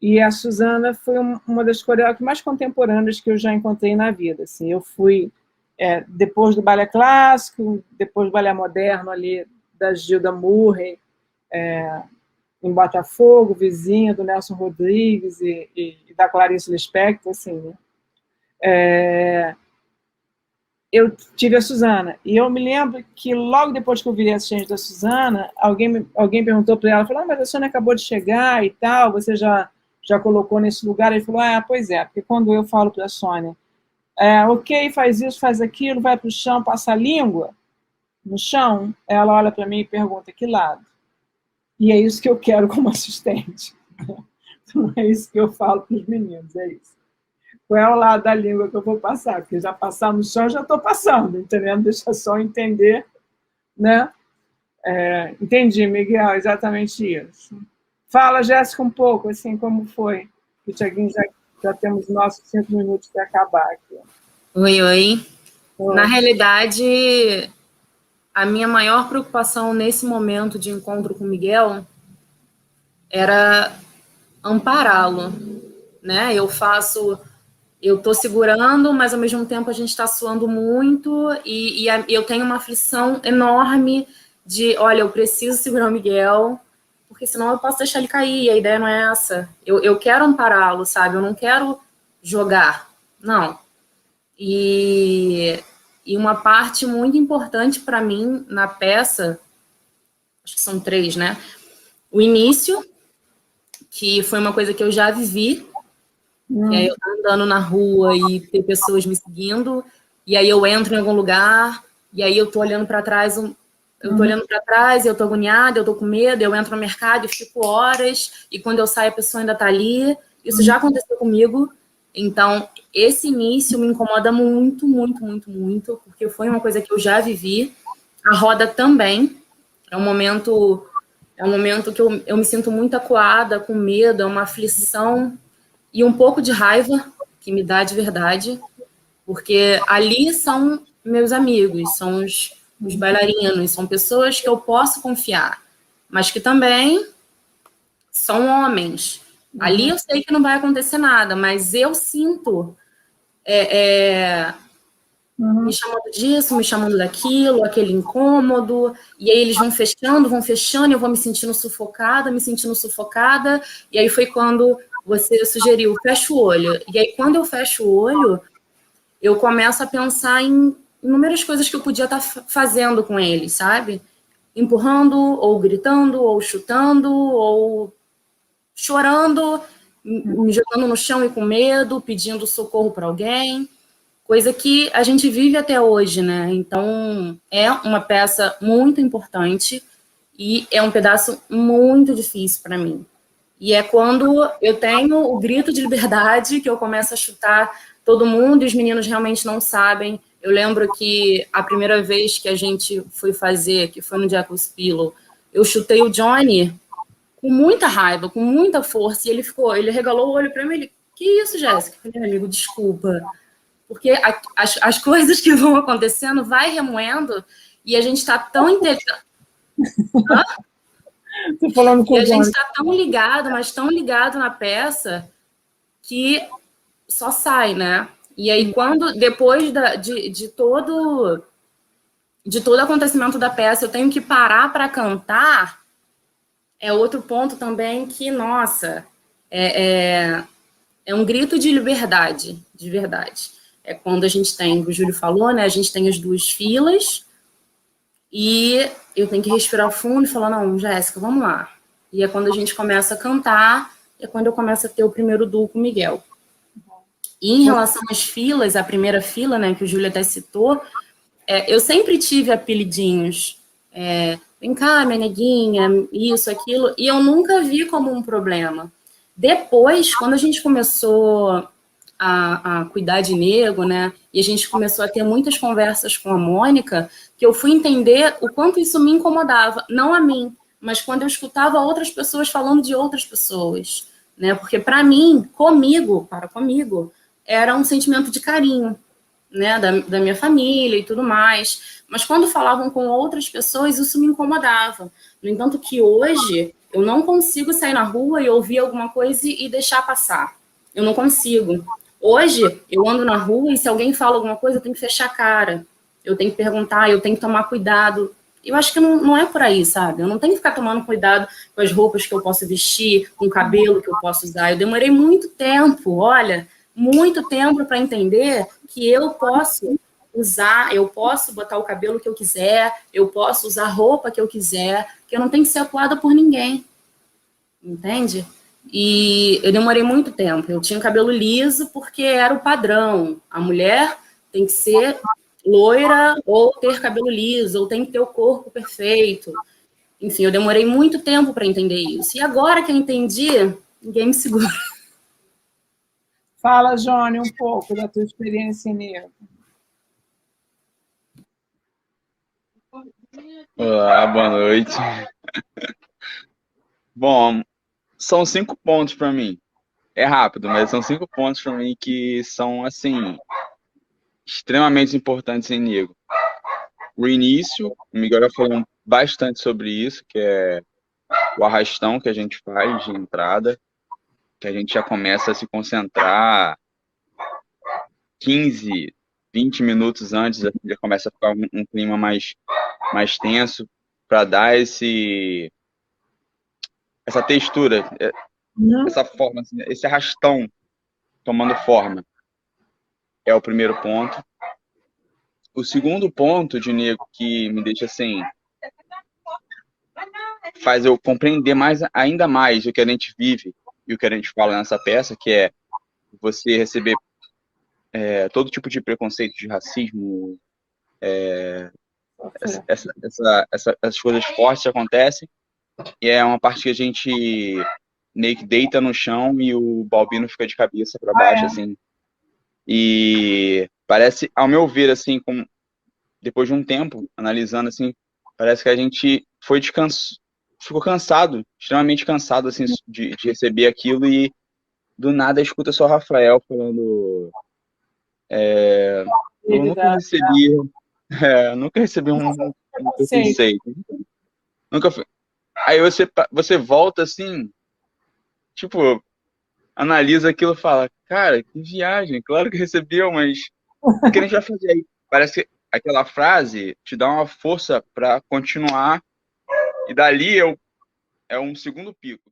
e a Suzana foi uma das coreógrafas mais contemporâneas que eu já encontrei na vida. Assim, eu fui, depois do balé clássico, depois do balé moderno ali, da Gilda Murray, em Botafogo, vizinha do Nelson Rodrigues e da Clarice Lispector, assim, né? Eu tive a Suzana, e eu me lembro que logo depois que eu virei assistente da Suzana, alguém perguntou para ela, falou, mas a Sônia acabou de chegar e tal, você já colocou nesse lugar? Ele falou, pois é, porque quando eu falo para a Sônia, ok, faz isso, faz aquilo, vai para o chão, passa a língua no chão, ela olha para mim e pergunta, que lado? E é isso que eu quero como assistente. Não é isso que eu falo para os meninos, é isso. Qual é o lado da língua que eu vou passar? Porque já passar no chão, já estou passando, entendendo? Deixa só entender, né? Entendi, Miguel, exatamente isso. Fala, Jéssica, um pouco, assim, como foi? O Thiaguinho, já temos nossos 5 minutos para acabar aqui. Oi. Na realidade, a minha maior preocupação nesse momento de encontro com o Miguel era ampará-lo, né? Eu estou segurando, mas ao mesmo tempo a gente está suando muito e eu tenho uma aflição enorme de, olha, eu preciso segurar o Miguel, porque senão eu posso deixar ele cair, e a ideia não é essa. Eu quero ampará-lo, sabe? Eu não quero jogar, não. E uma parte muito importante para mim na peça, acho que são 3, né? O início, que foi uma coisa que eu já vivi, e aí eu tô andando na rua e tem pessoas me seguindo, e aí eu entro em algum lugar, e aí eu tô olhando para trás, eu tô agoniada, eu tô com medo, eu entro no mercado e fico horas, e quando eu saio a pessoa ainda tá ali. Isso já aconteceu comigo. Então, esse início me incomoda muito, muito, muito, muito, porque foi uma coisa que eu já vivi. A roda também. É um momento que eu me sinto muito acuada, com medo, é uma aflição e um pouco de raiva que me dá de verdade, porque ali são meus amigos, são os bailarinos, são pessoas que eu posso confiar, mas que também são homens. Ali eu sei que não vai acontecer nada, mas eu sinto me chamando disso, me chamando daquilo, aquele incômodo, e aí eles vão fechando, e eu vou me sentindo sufocada, e aí foi quando você sugeriu, fecha o olho. E aí quando eu fecho o olho, eu começo a pensar em inúmeras coisas que eu podia estar fazendo com eles, sabe? Empurrando, ou gritando, ou chutando, ou chorando, me jogando no chão e com medo, pedindo socorro para alguém, coisa que a gente vive até hoje, né? Então, é uma peça muito importante e é um pedaço muito difícil para mim. E é quando eu tenho o grito de liberdade que eu começo a chutar todo mundo e os meninos realmente não sabem. Eu lembro que a primeira vez que a gente foi fazer, que foi no Jackals Pillow, eu chutei o Johnny com muita raiva, com muita força, e ele regalou o olho para mim, ele, que isso, Jéssica? Eu falei, amigo, desculpa. Porque as coisas que vão acontecendo vai remoendo e a gente está tão integrado. E a gente está tão ligado, mas tão ligado na peça que só sai, né? E aí, depois de todo acontecimento da peça, eu tenho que parar para cantar, é outro ponto também que, nossa, é um grito de liberdade, de verdade. É quando a gente tem, o Júlio falou, né? A gente tem as 2 filas e eu tenho que respirar fundo e falar, não, Jéssica, vamos lá. E é quando a gente começa a cantar, é quando eu começo a ter o primeiro duo com o Miguel. E em relação às filas, a primeira fila, né, que o Júlio até citou, eu sempre tive apelidinhos. Vem cá, minha neguinha, isso, aquilo, e eu nunca vi como um problema. Depois, quando a gente começou a cuidar de nego, né, e a gente começou a ter muitas conversas com a Mônica, que eu fui entender o quanto isso me incomodava, não a mim, mas quando eu escutava outras pessoas falando de outras pessoas, né, porque para mim, comigo, era um sentimento de carinho, né, da minha família e tudo mais, mas quando falavam com outras pessoas, isso me incomodava. No entanto que hoje, eu não consigo sair na rua e ouvir alguma coisa e deixar passar. Eu não consigo. Hoje, eu ando na rua e se alguém fala alguma coisa, eu tenho que fechar a cara. Eu tenho que perguntar, eu tenho que tomar cuidado. Eu acho que não é por aí, sabe? Eu não tenho que ficar tomando cuidado com as roupas que eu posso vestir, com o cabelo que eu posso usar. Eu demorei muito tempo, olha, muito tempo para entender que eu posso usar, eu posso botar o cabelo que eu quiser, eu posso usar a roupa que eu quiser, que eu não tenho que ser acuada por ninguém. Entende? E eu demorei muito tempo. Eu tinha cabelo liso porque era o padrão. A mulher tem que ser loira ou ter cabelo liso, ou tem que ter o corpo perfeito. Enfim, eu demorei muito tempo para entender isso. E agora que eu entendi, ninguém me segura. Fala, Johnny, um pouco da tua experiência nisso. Olá, boa noite. Bom, são 5 pontos para mim. É rápido, mas são 5 pontos para mim que são, assim, extremamente importantes em Nego. O início, o Miguel já falou bastante sobre isso, que é o arrastão que a gente faz de entrada, que a gente já começa a se concentrar 15, 20 minutos antes, já começa a ficar um clima mais tenso, para dar essa textura, essa forma, assim, esse arrastão tomando forma. É o primeiro ponto. O segundo ponto de Nego que me deixa assim, faz eu compreender ainda mais o que a gente vive e o que a gente fala nessa peça, que é você receber todo tipo de preconceito, de racismo, essas coisas fortes acontecem, e é uma parte que a gente meio que deita no chão e o Balbino fica de cabeça para baixo, assim. E parece, ao meu ver, assim, depois de um tempo, analisando, assim, parece que a gente ficou cansado, extremamente cansado, assim, de receber aquilo, e do nada escuta só o Rafael falando... eu nunca recebi um preconceito. Nunca foi. Aí você volta assim, tipo, analisa aquilo e fala, cara, que viagem, claro que recebeu, mas o que a gente vai fazer aí? Parece que aquela frase te dá uma força para continuar, e dali é um segundo pico.